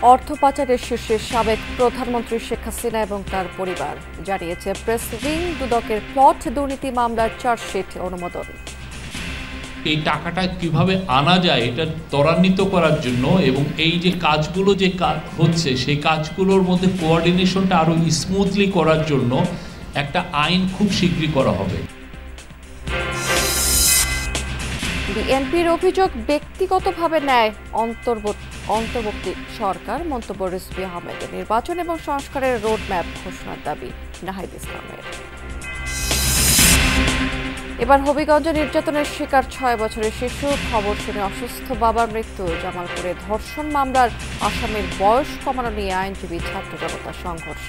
অর্থ পাচারের শীর্ষে সাবেক প্রধানমন্ত্রী শেখ হাসিনা এবং তার পরিবার, জানিয়েছে প্রেস উইং। দুদকের প্লট দুর্নীতি মামলার চার্জশিট অনুমোদন। এই টাকাটা কিভাবে আনা যায় এটা ত্বরান্বিত করার জন্য এবং এই যে কাজগুলো যে হচ্ছে সেই কাজগুলোর মধ্যে কোঅর্ডিনেশনটা আরো স্মুথলি করার জন্য একটা আইন খুব শীঘ্রই করা হবে। বিএনপির অভিযোগ ব্যক্তিগতভাবে নেয় অন্তর্বর্তী সরকার। মন্তব্য রিজভী আহমেদের। নির্বাচন এবং সংস্কারের রোডম্যাপ ঘোষণার দাবি নাহিদ ইসলামের। এবার হবিগঞ্জে নির্যাতনের শিকার 6 বছরের শিশু। খবর শুনে অসুস্থ বাবার মৃত্যু। জামালপুরে ধর্ষণ মামলার আসামির বয়স কমানো নিয়ে আইনজীবী ছাত্র জনতার সংঘর্ষ।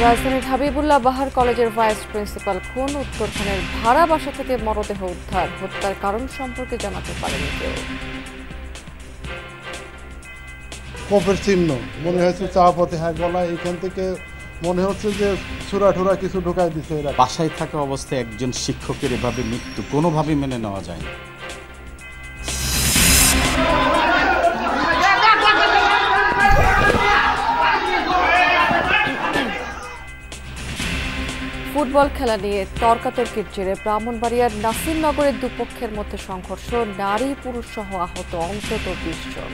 রাজধানীর হাবিবুল্লাহ বাহার কলেজের ভাইস প্রিন্সিপাল খুন। উত্তরখানের ভাড়া বাসা থেকে মরদেহ উদ্ধার। হত্যার কারণ সম্পর্কে জানাতে পারেনি কেউ। কোপের চিহ্ন মনে হয়েছে চাপাতি গলায়, এখান থেকে মনে হচ্ছে যে ছুরা কিছু ঢুকাই দিচ্ছে এরা। বাসায় থাকা অবস্থায় একজন শিক্ষকের এভাবে মৃত্যু কোনোভাবেই মেনে নেওয়া যায় না। ফুটবল খেলা নিয়ে তর্কাতর্কির জেরে ব্রাহ্মণবাড়িয়ার নাসিরনগরের দুপক্ষের মধ্যে সংঘর্ষ। নারী পুরুষ সহ আহত অন্তত 20 জন।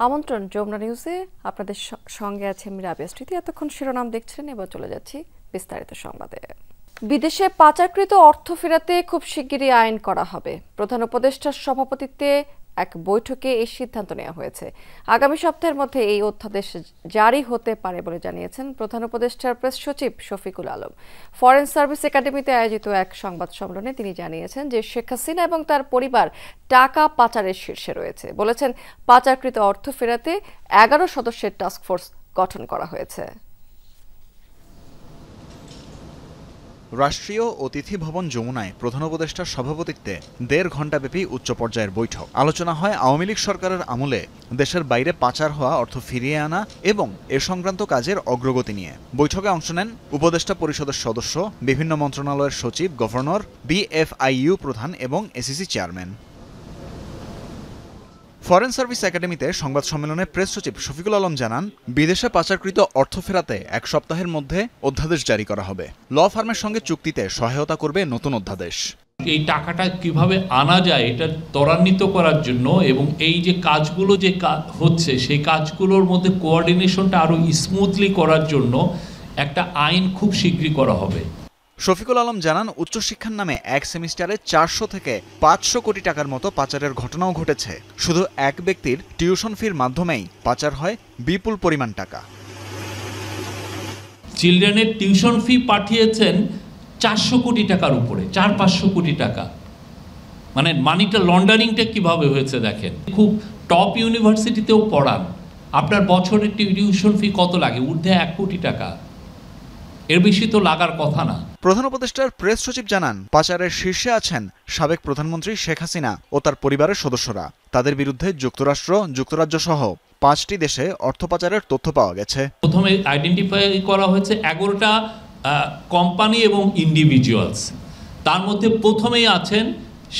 আমন্ত্রণ যমুনা নিউজে, আপনাদের সঙ্গে আছে আমি রাবিয়া স্মৃতি। এতক্ষণ শিরোনাম দেখছিলেন, এবার চলে যাচ্ছি বিস্তারিত সংবাদে। বিদেশে পাচারকৃত অর্থ ফেরাতে খুব শিগগিরই আইন করা হবে। প্রধান উপদেষ্টার সভাপতিত্বে এক বৈঠকে এই সিদ্ধান্ত নেওয়া হয়েছে। আগামী সপ্তাহের মধ্যে এই অধ্যাদেশ জারি হতে পারে বলে জানিয়েছেন প্রধান উপদেষ্টার প্রেস সচিব শফিকুল আলম। ফরেন সার্ভিস একাডেমিতে আয়োজিত এক সংবাদ সম্মেলনে তিনি জানিয়েছেন যে শেখ হাসিনা এবং তার পরিবার টাকা পাচারের শীর্ষে রয়েছে। বলেছেন, পাচারকৃত অর্থ ফেরাতে 11 সদস্যের টাস্কফোর্স গঠন করা হয়েছে। রাষ্ট্রীয় অতিথি ভবন যমুনায় প্রধান উপদেষ্টার সভাপতিত্বে 1.5 ঘণ্টাব্যাপী উচ্চ পর্যায়ের বৈঠক। আলোচনা হয় আওয়ামী লীগ সরকারের আমলে দেশের বাইরে পাচার হওয়া অর্থ ফিরিয়ে আনা এবং এ সংক্রান্ত কাজের অগ্রগতি নিয়ে। বৈঠকে অংশ নেন উপদেষ্টা পরিষদের সদস্য, বিভিন্ন মন্ত্রণালয়ের সচিব, গভর্নর, বিএফআইইউ প্রধান এবং এসিসি চেয়ারম্যান। ফরেন সার্ভিস একাডেমিতে সংবাদ সম্মেলনে প্রেস সচিব শফিকুল আলম জানান, বিদেশে পাচারকৃত অর্থ ফেরাতে 1 সপ্তাহের মধ্যে অধ্যাদেশ জারি করা হবে। ল ফার্মের সঙ্গে চুক্তিতে সহায়তা করবে নতুন অধ্যাদেশ। এই টাকাটা কিভাবে আনা যায় এটা ত্বরান্বিত করার জন্য এবং এই যে কাজগুলো যে হচ্ছে সেই কাজগুলোর মধ্যে কোঅর্ডিনেশনটা আরো স্মুথলি করার জন্য একটা আইন খুব শীঘ্রই করা হবে। শফিকুল আলম জানান, উচ্চশিক্ষার নামে এক সেমিস্টারে 400 থেকে 500 কোটি টাকার মতো পাচারের ঘটনাও ঘটেছে। শুধু এক ব্যক্তির টিউশন ফির মাধ্যমেই পাচার হয় বিপুল পরিমাণ টাকা। চিলড্রেনের টিউশন ফি পাঠিয়েছেন 400 কোটি টাকার উপরে, 400-500 কোটি টাকা। মানে মানিটা লন্ডারিংটা কিভাবে হয়েছে দেখেন। খুব টপ ইউনিভার্সিটিতেও পড়ান, আপনার বছরের টিউশন ফি কত লাগে? ঊর্ধ্বে 1 কোটি টাকা, এর বেশি তো লাগার কথা না। প্রধান উপদেষ্টার প্রেস সচিব জানান, পাচারের শীর্ষে আছেন সাবেক প্রধানমন্ত্রী শেখ হাসিনা ও তার পরিবারের সদস্যরা। তাদের বিরুদ্ধে যুক্তরাষ্ট্র, যুক্তরাজ্য সহ 5টি দেশে অর্থ পাচারের তথ্য পাওয়া গেছে। প্রথমে আইডেন্টিফাই করা হয়েছে 11টা কোম্পানি এবং ইন্ডিভিজুয়ালস। তার মধ্যে প্রথমেই আছেন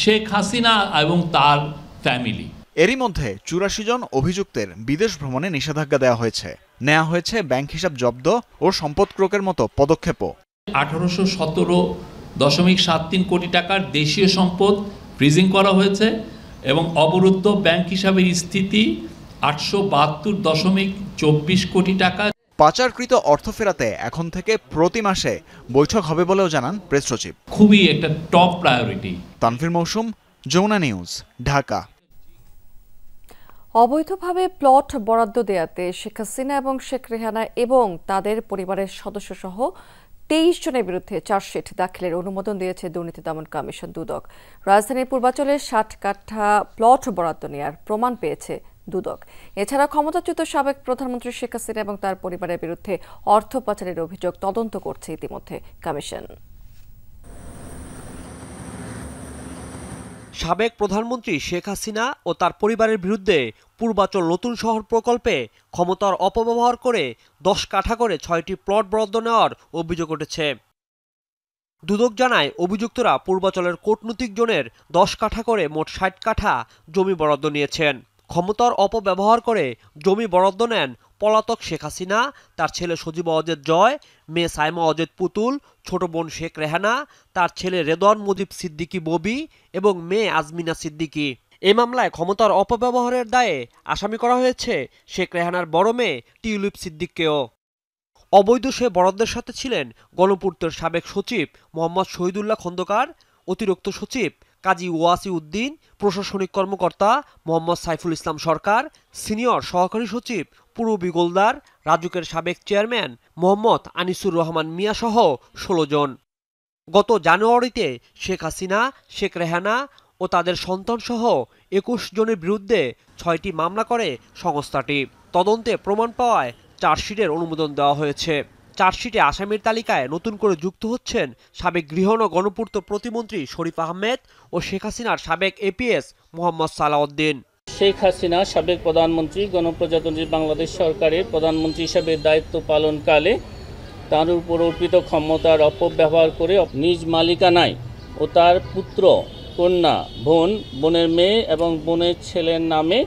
শেখ হাসিনা এবং তার ফ্যামিলি। এরই মধ্যে 84 জন অভিযুক্তের বিদেশ ভ্রমণে নিষেধাজ্ঞা দেওয়া হয়েছে। নেওয়া হয়েছে ব্যাংক হিসাব জব্দ ও সম্পদ ক্রোকের মতো পদক্ষেপও। 1817.73 কোটি টাকার দেশীয় সম্পদ ফ্রিজিং করা হয়েছে এবং অবরুদ্ধ ব্যাংক হিসাবের স্থিতি 872.24 কোটি টাকা। পাচারকৃত অর্থ ফেরাতে এখন থেকে প্রতি মাসে বৈঠক হবে বলেও জানান প্রেস সচিব। খুবই একটা টপ প্রায়োরিটি। তানভীর মৌসুম, যমুনা নিউজ, ঢাকা। অবৈধভাবে প্লট বরাদ্দ দেয়াতে শেখ হাসিনা এবং শেখ রেহানা এবং তাদের পরিবারের সদস্য সহ 23 জনের বিরুদ্ধে চার্জশিট দাখিলের অনুমোদন দিয়েছে দুর্নীতি দমন কমিশন দুদক। রাজধানীর পূর্বাঞ্চলে 60 কাঠা প্লট বরাদ্দ নেওয়ার প্রমাণ পেয়েছে দুদক। এছাড়া ক্ষমতাচ্যুত সাবেক প্রধানমন্ত্রী শেখ হাসিনা এবং তার পরিবারের বিরুদ্ধে অর্থ পাচারের অভিযোগ তদন্ত করছে ইতিমধ্যে কমিশন। সাবেক প্রধানমন্ত্রী শেখ হাসিনা ও তার পরিবারের বিরুদ্ধে পূর্বাচল নতুন শহর প্রকল্পে ক্ষমতার অপব্যবহার করে 10 কাঠা করে 6টি প্লট বরাদ্দ নেওয়ার অভিযোগ উঠেছে। দুদক জানায়, অভিযুক্তরা পূর্বাচলের কূটনৈতিক জোনের 10 কাঠা করে মোট 60 কাঠা জমি বরাদ্দ নিয়েছেন। ক্ষমতার অপব্যবহার করে জমি বরাদ্দ নেন পলাতক শেখ হাসিনা, তার ছেলে সজীব অজেদ জয়, মেয়ে সাইমা অজেদ পুতুল, ছোট বোন শেখ রেহানা, তার ছেলে রেদওয়ান মুজিব সিদ্দিকী ববি এবং মেয়ে আজমিনা সিদ্দিকী। এই মামলায় ক্ষমতার অপব্যবহারের দায়ে আসামি করা হয়েছে শেখ রেহানার বড় মেয়ে টিউলিপ সিদ্দিককেও। অবৈধ সে বরাদ্দের সাথে ছিলেন গণপূর্তের সাবেক সচিব মোহাম্মদ শহীদুল্লাহ খন্দকার, অতিরিক্ত সচিব কাজী ওয়াসি উদ্দিন, প্রশাসনিক কর্মকর্তা মোহাম্মদ সাইফুল ইসলাম সরকার, সিনিয়র সহকারী সচিব পূরবী গোলদার, রাজুকের সাবেক চেয়ারম্যান মোহাম্মদ আনিসুর রহমান মিয়া সহ 16 জন। গত জানুয়ারিতে শেখ হাসিনা, শেখ রেহানা ও তাদের সন্তানসহ 21 জনের বিরুদ্ধে 6টি মামলা করে সংস্থাটি। তদন্তে প্রমাণ পাওয়ায় চার্জশিটের অনুমোদন দেওয়া হয়েছে। চার্জশিটে আসামির তালিকায় নতুন করে যুক্ত হচ্ছেন সাবেক গৃহ ও গণপূর্ত প্রতিমন্ত্রী শরীফ আহমেদ ও শেখ হাসিনার সাবেক এপিএস মোহাম্মদ সালাউদ্দিন। শেখ হাসিনা সাবেক প্রধানমন্ত্রী গণপ্রজাতন্ত্রী বাংলাদেশ সরকারের প্রধানমন্ত্রী হিসেবে দায়িত্ব পালনকালে তার উপর অর্পিত ক্ষমতার অপব্যবহার করে নিজ মালিকানায় ও তার পুত্র, কন্যা, বোনের মেয়ে এবং বোনের ছেলের নামে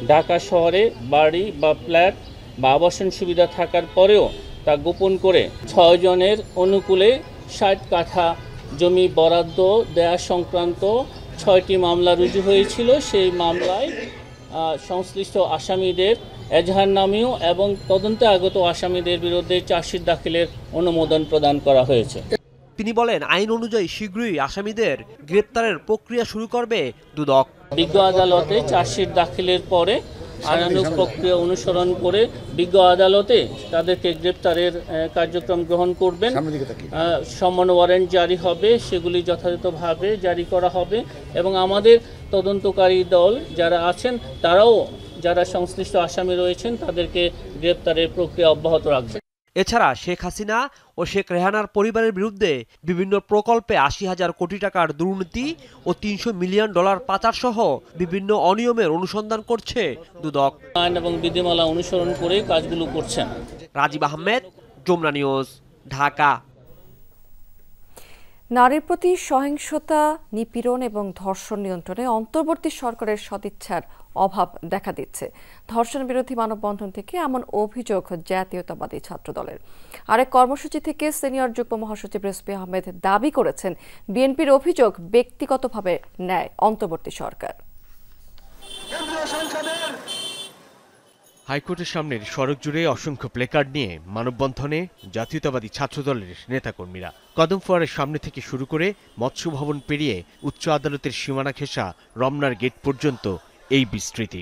ঢাকা শহরে বাড়ি বা ফ্ল্যাট বা আবাসন সুবিধা থাকার পরেও তা গোপন করে 6 জনের অনুকূলে 60 কাঠা জমি বরাদ্দ দেয়া সংক্রান্ত 6টি মামলা রুজু হয়েছিল। সেই মামলায় সংশ্লিষ্ট আসামিদের এজাহারনামীয় এবং তদন্তে আগত আসামিদের বিরুদ্ধে চার্জশিট দাখিলের অনুমোদন প্রদান করা হয়েছে। তিনি বলেন, আইন অনুযায়ী শীঘ্রই আসামিদের গ্রেপ্তারের প্রক্রিয়া শুরু করবে দুদক। বিজ্ঞ আদালতে চার্জশিট দাখিলের পরে আইনানুগ প্রক্রিয়া অনুসরণ করে বিজ্ঞ আদালতে তাদেরকে গ্রেপ্তারের কার্যক্রম গ্রহণ করবেন। সমন ওয়ারেন্ট জারি হবে, সেগুলি যথাযথভাবে জারি করা হবে এবং আমাদের তদন্তকারী দল যারা আছেন তারাও যারা সংশ্লিষ্ট আসামি রয়েছেন তাদেরকে গ্রেপ্তারের প্রক্রিয়া অব্যাহত রাখবে। এছাড়া শেখ হাসিনা ও শেখ রেহানার পরিবারের বিরুদ্ধে বিভিন্ন প্রকল্পে 80,000 কোটি টাকার দুর্নীতি ও $300 মিলিয়ন পাচার সহ বিভিন্ন অনিয়মের অনুসন্ধান করছে দুদক। আইন এবং বিধিমালা অনুসরণ করে কাজগুলো করছেন। রাজীব আহমেদ, যমুনা নিউজ, ঢাকা। নারীর প্রতি সহিংসতা, নিপীড়ন এবং ধর্ষণ নিয়ন্ত্রণে অন্তর্বর্তী সরকারের সদিচ্ছার অভাব দেখা দিচ্ছে। ধর্ষণ বিরোধী মানববন্ধন থেকে এমন অভিযোগ জাতীয়তাবাদী ছাত্রদলের। আরেক কর্মসূচি থেকে সিনিয়র যুগ্ম মহাসচিব রেজভী আহমেদ দাবি করেছেন, বিএনপির অভিযোগ ব্যক্তিগতভাবে নেয় অন্তর্বর্তী সরকার। হাইকোর্টের সামনের সড়ক জুড়ে অসংখ্য প্লেকার্ড নিয়ে মানববন্ধনে জাতীয়তাবাদী ছাত্রদলের নেতাকর্মীরা। কদম ফোয়ারের সামনে থেকে শুরু করে মৎস্য ভবন পেরিয়ে উচ্চ আদালতের সীমানা ঘেঁষা রমনার গেট পর্যন্ত এই বিস্তৃতি।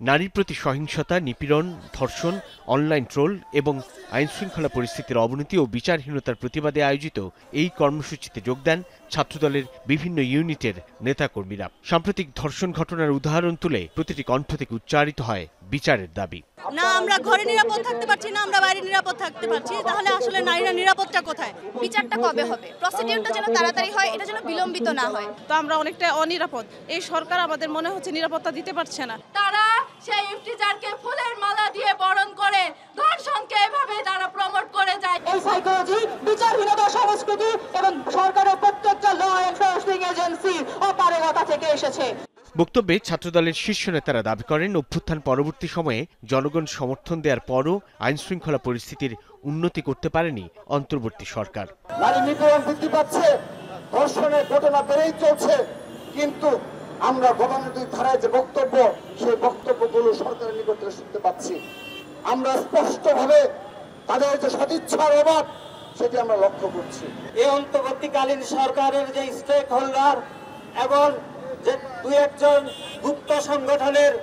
নারীর প্রতি সহিংসতা, নিপীড়ন, ধর্ষণ, অনলাইন ট্রোল এবং আইনশৃঙ্খলা পরিস্থিতির অবনতি ও বিচারহীনতার প্রতিবাদে আয়োজিত এই কর্মসূচিতে যোগ দেন ছাত্রদলের বিভিন্ন ইউনিটের নেতাকর্মীরা। সাম্প্রতিক ধর্ষণ ঘটনার উদাহরণ তুলে প্রতিটি কণ্ঠ থেকে উচ্চারিত হয় বিচারের দাবি। না আমরা ঘরে নিরাপদ থাকতে পারছি না, আমরা বাইরে নিরাপদ থাকতে পারছি, তাহলে আসলে নারীরা নিরাপদটা কোথায়? বিচারটা কবে হবে? প্রসিডিউরটা যেন তাড়াতাড়ি হয়, এটা যেন বিলম্বিত না হয়। তো আমরা অনেকটা অনিরাপদ। এই সরকার আমাদের মনে হচ্ছে নিরাপত্তা দিতে পারছে না। তারা সেই ইফতিজারকে ফুলের মালা দিয়ে বরণ করে ধর্ষণকে এভাবে তারা প্রমোট করে যায়। এই সাইকোলজি, বিচারহীনতা সংস্কৃতি এবং সরকারের প্রত্যেকটা ল এনফোর্সিং এজেন্সি অপারগতা থেকে এসেছে। বক্তব্যে ছাত্রদলের শীর্ষ নেতারা দাবি করেন, অভ্যুত্থান পরবর্তী সময়ে জনগণ সমর্থন দেওয়ার পরও আইনশৃঙ্খলা পরিস্থিতির উন্নতি করতে পারেনি অন্তর্বর্তী সরকার। নারী নিপীড়ন বৃদ্ধি পাচ্ছে, ধর্ষণের ঘটনা বেড়েই চলছে, কিন্তু আমরা গণতান্ত্রিক ধারায় যে বক্তব্য, সেই বক্তব্যগুলো সরকারের নিকট থেকে শুনতে পাচ্ছি। আমরা স্পষ্টভাবে তাদের যে সদিচ্ছার অভাব সেটি আমরা লক্ষ্য করছি। এই অন্তর্বর্তীকালীন সরকারের যে স্টেক হোল্ডার এবং যে 2-1 গুপ্ত সংগঠনের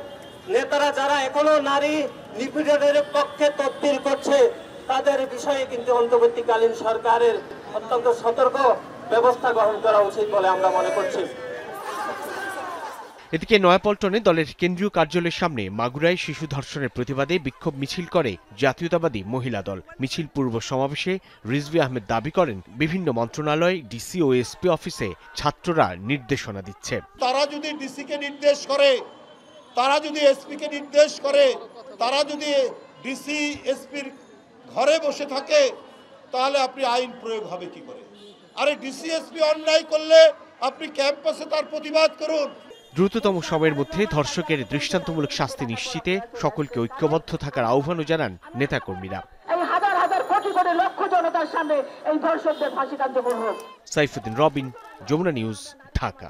নেতারা যারা এখনো নারী নিপীড়নের পক্ষে তদবির করছে, তাদের বিষয়ে কিন্তু অন্তর্বর্তীকালীন সরকারের অত্যন্ত সতর্ক ব্যবস্থা গ্রহণ করা উচিত বলে আমরা মনে করছি। এদিকে নয়াপল্টনে দলের কেন্দ্রীয় কার্যালয়ের সামনে মাগুরায় শিশু ধর্ষণের প্রতিবাদে বিক্ষোভ মিছিল করে জাতীয়তাবাদী মহিলা দল। মিছিল পূর্ব সমাবেশে রিজভী আহমেদ দাবি করেন, বিভিন্ন মন্ত্রণালয়, ডিসি ও এসপি অফিসে ছাত্ররা নির্দেশনা দিচ্ছে। তারা যদি ডিসিকে নির্দেশ করে, তারা যদি এসপিকে নির্দেশ করে, তারা যদি ডিসি এসপির ঘরে বসে থাকে, তাহলে আপনি আইন প্রয়োগ হবে কি করে? আরে ডিসি এসপি অন্যায় করলে আপনি ক্যাম্পাসে তার প্রতিবাদ করুন। দ্রুততম সময়ের মধ্যে ধর্ষকের দৃষ্টান্তমূলক শাস্তি নিশ্চিতে সকলকে ঐক্যবদ্ধ থাকার আহ্বানও জানান নেতাকর্মীরা। এই হাজার হাজার কোটি কোটি লক্ষ জনতার সামনে এই ধর্ষকদের ফাঁসি কার্যকর হোক। সাইফুদ্দিন রবিন, যমুনা নিউজ, ঢাকা।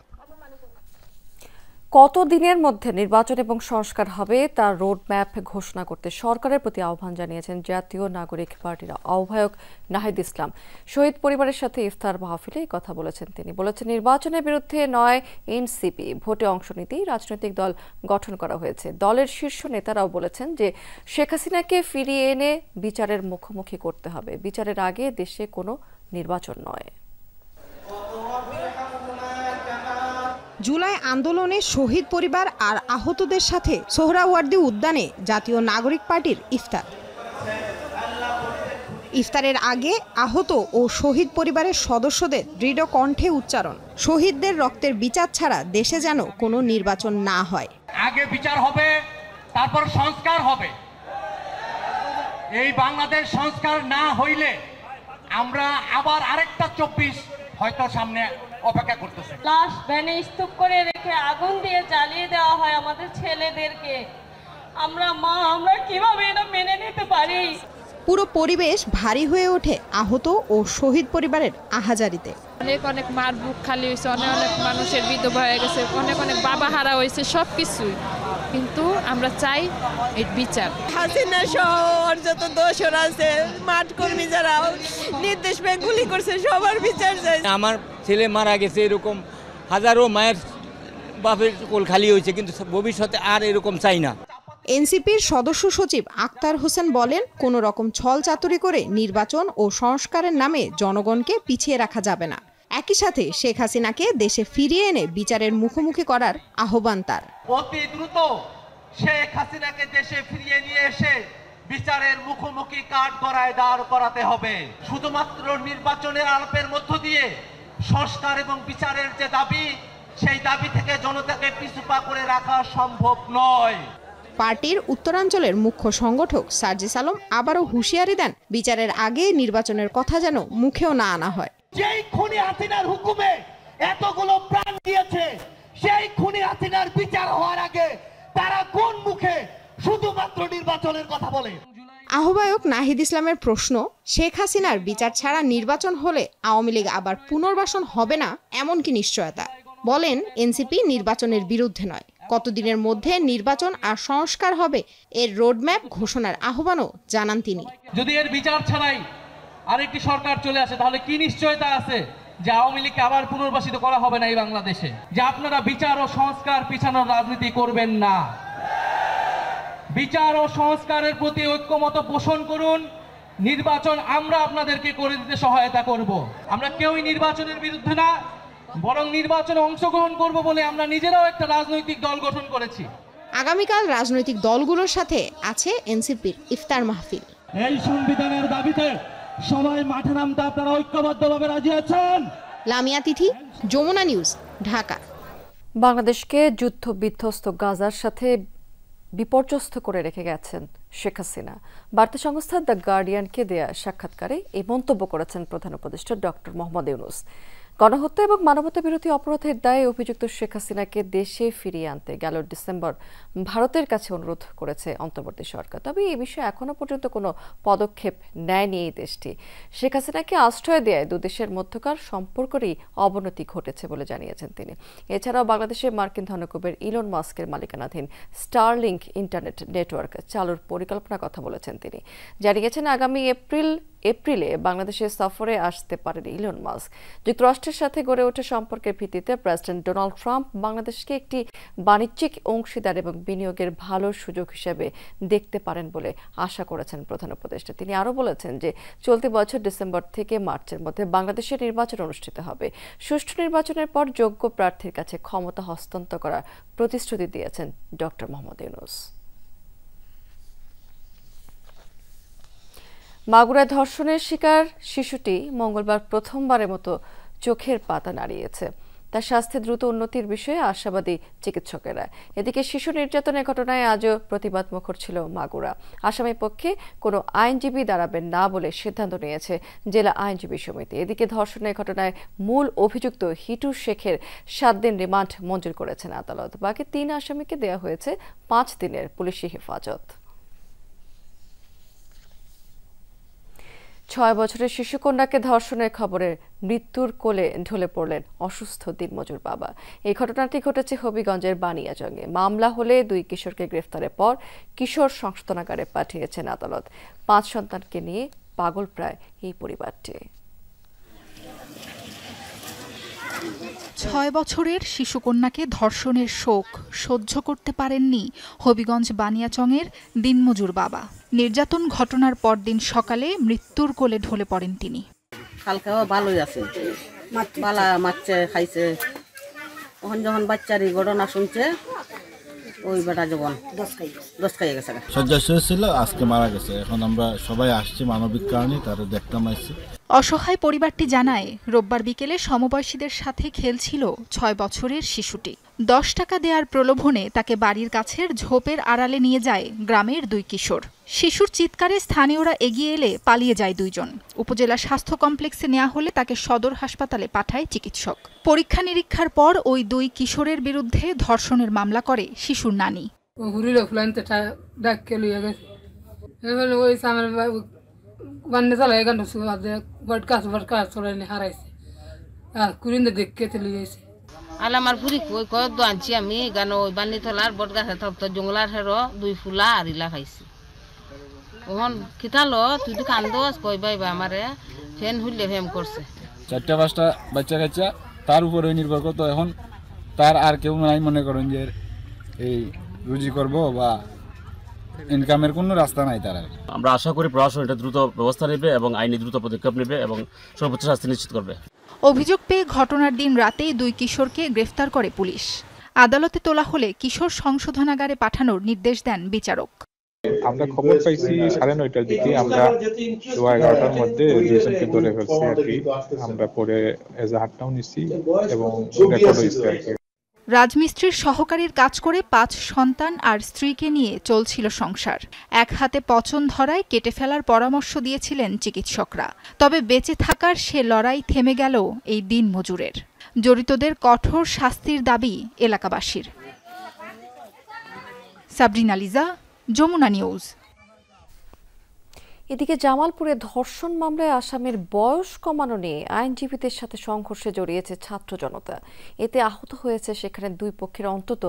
কত দিনের মধ্যে নির্বাচন এবং সংস্কার হবে তার রোডম্যাপ ঘোষণা করতে সরকারের প্রতি আহ্বান জানিয়েছেন জাতীয় নাগরিক পার্টির আহ্বায়ক নাহিদ ইসলাম। শহীদ পরিবারের সাথে ইফতার মাহফিলে এই কথা বলেছেন তিনি। বলেছেন, নির্বাচনের বিরুদ্ধে নয় এনসিপি, ভোটে অংশ নিতেই রাজনৈতিক দল গঠন করা হয়েছে। দলের শীর্ষ নেতারাও বলেছেন যে শেখ হাসিনাকে ফিরিয়ে এনে বিচারের মুখোমুখি করতে হবে। বিচারের আগে দেশে কোনো নির্বাচন নয়। জুলাই আন্দোলনে শহীদ পরিবার আর আহতদের সাথে সোহরাওয়ার্দী উদ্যানে জাতীয় নাগরিক পার্টির ইফতার। ইফতারের আগে আহত ও শহীদ পরিবারের সদস্যদের দৃঢ় কণ্ঠে উচ্চারণ, শহীদদের রক্তের বিচার ছাড়া দেশে যেন কোনো নির্বাচন না হয়। আগে বিচার হবে, তারপর সংস্কার হবে। এই বাংলাদেশ সংস্কার না হইলে আমরা আবার আরেকটা 24 হয়তো সামনে অপেক্ষা করতেছে। লাশ ভ্যানে স্তূপ করে রেখে আগুন দিয়ে জ্বালিয়ে দেওয়া হয় আমাদের ছেলেদেরকে। আমরা কিভাবে এটা মেনে নিতে পারি? পুরো পরিবেশ ভারী হয়ে ওঠে আহত ও শহীদ পরিবারের আহাজারিতে। অনেক অনেক মার বুক খালি হয়েছে, অনেক অনেক মানুষের বিধবা হয়ে গেছে, অনেক অনেক বাবা হারা হয়েছে, সবকিছুই। কিন্তু আমরা চাই এই বিচার। হাসিনা সহ যত দোষর আছে, মাঠ কর্মী যারা নির্দেশ পেয়ে গুলি করছে, সবার বিচার চাই। আমার ছেলে মারা গেছে, এরকম হাজারো মায়ের বাপের কোল খালি হয়েছে, কিন্তু ভবিষ্যতে আর এরকম চাই না। এনসিপির সদস্য সচিব আক্তার হোসেন বলেন, কোনো রকম ছল চাতুরি করে নির্বাচন ও সংস্কারের নামে জনগণকে পিছিয়ে রাখা যাবে না। একই সাথে শেখ হাসিনাকে দেশে ফিরিয়ে এনে বিচারের মুখোমুখি করার আহ্বান তার। অতি দ্রুত শেখ হাসিনাকে দেশে ফিরিয়ে নিয়ে এসে বিচারের মুখোমুখি কাঠগড়ায় দাঁড় করাতে হবে। শুধুমাত্র নির্বাচনের আলাপের মধ্য দিয়ে সংস্কার এবং বিচারের যে দাবি, সেই দাবি থেকে জনতাকে পিছুপা করে রাখা সম্ভব নয়। পার্টির উত্তরাঞ্চলের মুখ্য সংগঠক সার্জিস আলম আবারও হুঁশিয়ারি দেন, বিচারের আগে নির্বাচনের কথা যেন মুখেও না আনা হয়। যেই খুনি হাসিনার হুকুমে এতগুলো প্রাণ দিয়েছে, সেই খুনি হাসিনার বিচার হওয়ার আগে তারা কোন মুখে শুধুমাত্র নির্বাচনের কথা বলে? আহ্বায়ক নাহিদ ইসলামের প্রশ্ন, শেখ হাসিনার বিচার ছাড়া নির্বাচন হলে আওয়ামী লীগ আবার পুনর্বাসন হবে না এমন কি নিশ্চয়তা? বলেন, এনসিপি নির্বাচনের বিরুদ্ধে নয়, কতদিনের মধ্যে নির্বাচন আর সংস্কার হবে এর রোডম্যাপ ঘোষণার আহ্বানও জানান তিনি। যদি এর বিচার ছাড়াই আরেকটি সরকার চলে আসে, তাহলে কি নিশ্চয়তা আছে যে আওয়ামী লীগকে আবার পুনর্বাসিত করা হবে না এই বাংলাদেশে? যে আপনারা বিচার ও সংস্কার পিছানোর রাজনীতি করবেন না, বিচার ও সংস্কারের প্রতি ঐক্যমত পোষণ করুন। নির্বাচন আমরা আপনাদেরকে করে দিতে সহায়তা করব। আমরা কেউই নির্বাচনের বিরুদ্ধে না, বরং নির্বাচনে অংশগ্রহণ করব বলে আমরা নিজেরাও একটা রাজনৈতিক দল গঠন করেছি। আগামীকাল রাজনৈতিক দলগুলোর সাথে আছে এনসিপির ইফতার মাহফিল। এই সংবিধানের দাবিতে সবাই মাঠে নামতে আপনারা ঐক্যবদ্ধভাবে রাজি আছেন? লামিয়া তিথি, যমুনা নিউজ, ঢাকা। বাংলাদেশকে যুদ্ধ বিধ্বস্ত গাজার সাথে বিপর্যস্ত করে রেখে গেছেন শেখ হাসিনা। বার্তা সংস্থা দ্য গার্ডিয়ানকে দেয়া সাক্ষাৎকারে এই মন্তব্য করেছেন প্রধান উপদেষ্টা ডক্টর মোহাম্মদ ইউনূস। গণহত্যা এবং মানবতা বিরোধী অপরাধের দায়ে অভিযুক্ত শেখ হাসিনাকে দেশে ফিরিয়ে আনতে গেল ডিসেম্বর ভারতের কাছে অনুরোধ করেছে অন্তর্বর্তী সরকার। তবে এই বিষয়ে এখনো পর্যন্ত কোনো পদক্ষেপ নেয়নি এই দেশটি। শেখ হাসিনাকে আশ্রয় দেয় দুদেশের মধ্যকার সম্পর্কেরই অবনতি ঘটেছে বলে জানিয়েছেন তিনি। এছাড়াও বাংলাদেশে মার্কিন ধনকুবের ইলন মাস্কের মালিকানাধীন স্টারলিংক ইন্টারনেট নেটওয়ার্ক চালুর পরিকল্পনার কথা বলেছেন তিনি। জানিয়েছেন, আগামী এপ্রিল এপ্রিলে বাংলাদেশে সফরে আসতে পারেন ইলন মাস্ক। যুক্তরাষ্ট্রের সাথে গড়ে ওঠা সম্পর্কের ভিত্তিতে প্রেসিডেন্ট ডোনাল্ড ট্রাম্প বাংলাদেশকে একটি বাণিজ্যিক অংশীদার এবং বিনিয়োগের ভালো সুযোগ হিসেবে দেখতে পারেন বলে আশা করেছেন প্রধান উপদেষ্টা। তিনি আরও বলেছেন যে চলতি বছর ডিসেম্বর থেকে মার্চের মধ্যে বাংলাদেশের নির্বাচন অনুষ্ঠিত হবে। সুষ্ঠু নির্বাচনের পর যোগ্য প্রার্থীর কাছে ক্ষমতা হস্তান্তর করার প্রতিশ্রুতি দিয়েছেন ডক্টর মোহাম্মদ ইউনূস। মাগুরায় ধর্ষণের শিকার শিশুটি মঙ্গলবার প্রথমবারের মতো চোখের পাতা নাড়িয়েছে। তার স্বাস্থ্যে দ্রুত উন্নতির বিষয়ে আশাবাদী চিকিৎসকেরা। এদিকে শিশু নির্যাতনের ঘটনায় আজও প্রতিবাদ মুখর ছিল মাগুরা। আসামির পক্ষে কোনো আইনজীবী দাঁড়াবেন না বলে সিদ্ধান্ত নিয়েছে জেলা আইনজীবী সমিতি। এদিকে ধর্ষণের ঘটনায় মূল অভিযুক্ত হিটু শেখের 7 দিন রিমান্ড মঞ্জুর করেছেন আদালত। বাকি 3 আসামিকে দেওয়া হয়েছে 5 দিনের পুলিশি হেফাজত। 6 বছরের শিশুকন্যাকে ধর্ষণের খবরে মৃত্যুর কোলে ঢলে পড়লেন অসুস্থ দিনমজুর বাবা। এই ঘটনাটি ঘটেছে হবিগঞ্জের বানিয়াচংয়ে। মামলা হলে 2 কিশোরকে গ্রেফতারের পর কিশোর সংশোধনাগারে পাঠিয়েছেন আদালত। 5 সন্তানকে নিয়ে পাগল প্রায় এই পরিবারটি। 6 বছরের শিশুকন্যাকে ধর্ষণের শোক সহ্য করতে পারেননি হবিগঞ্জ বানিয়াচংয়ের দিনমজুর বাবা। নির্যাতন ঘটনার পরদিন সকালে মৃত্যুর কোলে ঢলে পড়েন তিনি। কালকেও ভালোই আছে, বালা মারছে খাইছে। তখন যখন বাচ্চার এই ঘটনা শুনছে ওই বেটা যখন 10 খাইয়ে গেছে। শয্যাশায়ী ছিল, আজকে মারা গেছে। এখন আমরা সবাই আসছি মানবিক কারণে, তারা দেখতাম আসছি। অসহায় পরিবারটি জানায় রোববার বিকেলে সমবয়সীদের সাথে খেলছিল 6 বছরের শিশুটি। 10 টাকা দেওয়ার প্রলোভনে তাকে বাড়ির কাছের ঝোপের আড়ালে নিয়ে যায় গ্রামের 2 কিশোর। শিশুর চিৎকারে স্থানীয়রা এগিয়ে এলে পালিয়ে যায় 2 জন। উপজেলা স্বাস্থ্য কমপ্লেক্সে নেওয়া হলে তাকে সদর হাসপাতালে পাঠায় চিকিৎসক। পরীক্ষা নিরীক্ষার পর ওই 2 কিশোরের বিরুদ্ধে ধর্ষণের মামলা করে শিশুর নানি। বান্নে চালাই গান বটকাছ চলে হারাইছে আর কুরিন্দে দেখকে চলে গেছে। আলামার ফুরি কই কয় আনছি আমি গান ওই বান্নি থলার বটগাছে থপ্ত জঙ্গলার হেরো 2 ফুলা আর ইলা খাইছি। ওহন খিতালো তুই তো কান্দস কই বাইবা আমারে ফেন হুইলে ফেম করছে। 4-5টা বাচ্চা কাচ্চা তার উপরে নির্ভর করতো। এখন তার আর কেউ নাই মনে করেন যে এই রুজি করব বা ইনকামের কোনো রাস্তা নাই তার। আমরা আশা করি প্রশাসন এটা দ্রুত ব্যবস্থা নেবে এবং আইনি দ্রুত পদক্ষেপ নেবে এবং সর্বোচ্চ শাস্তি নিশ্চিত করবে। অভিযোগ পেয়ে ঘটনার দিন রাতেই 2 কিশোরকে গ্রেফতার করে পুলিশ। আদালতে তোলা হলে কিশোর সংশোধনাগারে পাঠানোর নির্দেশ দেন বিচারক। আমরা খবর পাইছি 9:30টার দিকে। আমরা 11টার মধ্যে দুজনকে ধরে ফেলছি আর কি। আমরা পরে এজাহারটাও নিছি এবং রেকর্ড হয়েছে আর কি। রাজমিস্ত্রির সহকারীর কাজ করে 5 সন্তান আর স্ত্রীকে নিয়ে চলছিল সংসার। এক হাতে পচন ধরায় কেটে ফেলার পরামর্শ দিয়েছিলেন চিকিৎসকরা। তবে বেঁচে থাকার সে লড়াই থেমে গেল এই দিন মজুরের। জড়িতদের কঠোর শাস্তির দাবি এলাকাবাসীর। সাবরিনা লিজা, যমুনা নিউজ। এদিকে জামালপুরে ধর্ষণ মামলায় আসামির বয়স কমানো নিয়ে আইনজীবীদের সাথে সংঘর্ষে জড়িয়েছে ছাত্র জনতা। এতে আহত হয়েছে সেখানে 2 পক্ষের অন্তত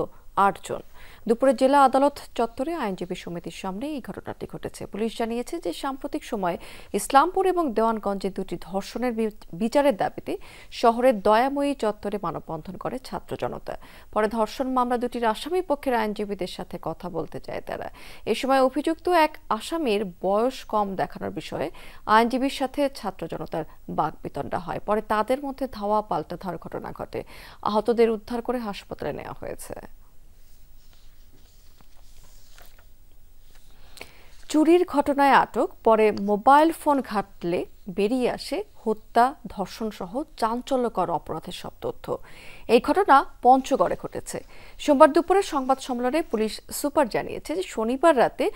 8 জন। দুপুরে জেলা আদালত চত্বরে আইনজীবী সমিতির সামনে এই ঘটনাটি ঘটেছে। পুলিশ জানিয়েছে যে সাম্প্রতিক সময়ে ইসলামপুর এবং দেওয়ানগঞ্জে 2টি ধর্ষণের বিচারের দাবিতে শহরের দয়াময়ী চত্বরে মানববন্ধন করে ছাত্র জনতা। পরে ধর্ষণ মামলা 2টির আসামি পক্ষের আইনজীবীদের সাথে কথা বলতে চায় তারা। এ সময় অভিযুক্ত এক আসামির বয়স কম দেখানোর বিষয়ে আইনজীবীর সাথে ছাত্র জনতার বাকবিতণ্ডা হয়। পরে তাদের মধ্যে ধাওয়া পাল্টা ধাওয়ার ঘটনা ঘটে। আহতদের উদ্ধার করে হাসপাতালে নেওয়া হয়েছে। চুরির ঘটনায় আটক, পরে মোবাইল ফোন ঘাটলে বেরিয়ে আসে হত্যা, ধর্ষণ সহ চাঞ্চল্যকর অপরাধের সব তথ্য। এই ঘটনা পঞ্চগড়ে ঘটেছে। সোমবার দুপুরে সংবাদ সম্মেলনে পুলিশ সুপার জানিয়েছে যে শনিবার রাতে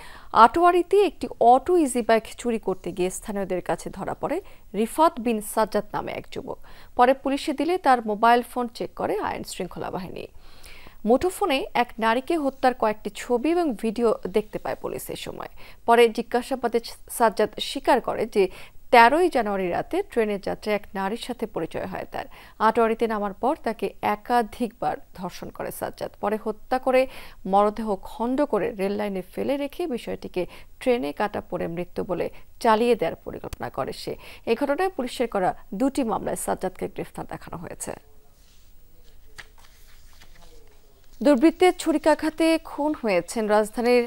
আটোয়ারিতে একটি অটো ইজি বাইক চুরি করতে গিয়ে স্থানীয়দের কাছে ধরা পড়ে রিফাত বিন সাজ্জাদ নামে এক যুবক। পরে পুলিশে দিলে তার মোবাইল ফোন চেক করে আইন শৃঙ্খলা বাহিনী। মুঠোফোনে এক নারীকে হত্যার কয়েকটি ছবি এবং ভিডিও দেখতে পায় পুলিশ। এ সময় পরে জিজ্ঞাসাবাদে সাজ্জাদ স্বীকার করে যে 13ই জানুয়ারি রাতে ট্রেনের যাত্রায় এক নারীর সাথে পরিচয় হয় তার। আটোয়ারিতে নামার পর তাকে একাধিকবার ধর্ষণ করে সাজ্জাদ। পরে হত্যা করে মরদেহ খণ্ড করে রেল লাইনে ফেলে রেখে বিষয়টিকে ট্রেনে কাটা পড়ে মৃত্যু বলে চালিয়ে দেওয়ার পরিকল্পনা করে সে। এই ঘটনায় পুলিশের করা 2টি মামলায় সাজ্জাদকে গ্রেফতার দেখানো হয়েছে। দুর্বৃত্তের ছুরিকাঘাতে খুন হয়েছেন রাজধানীর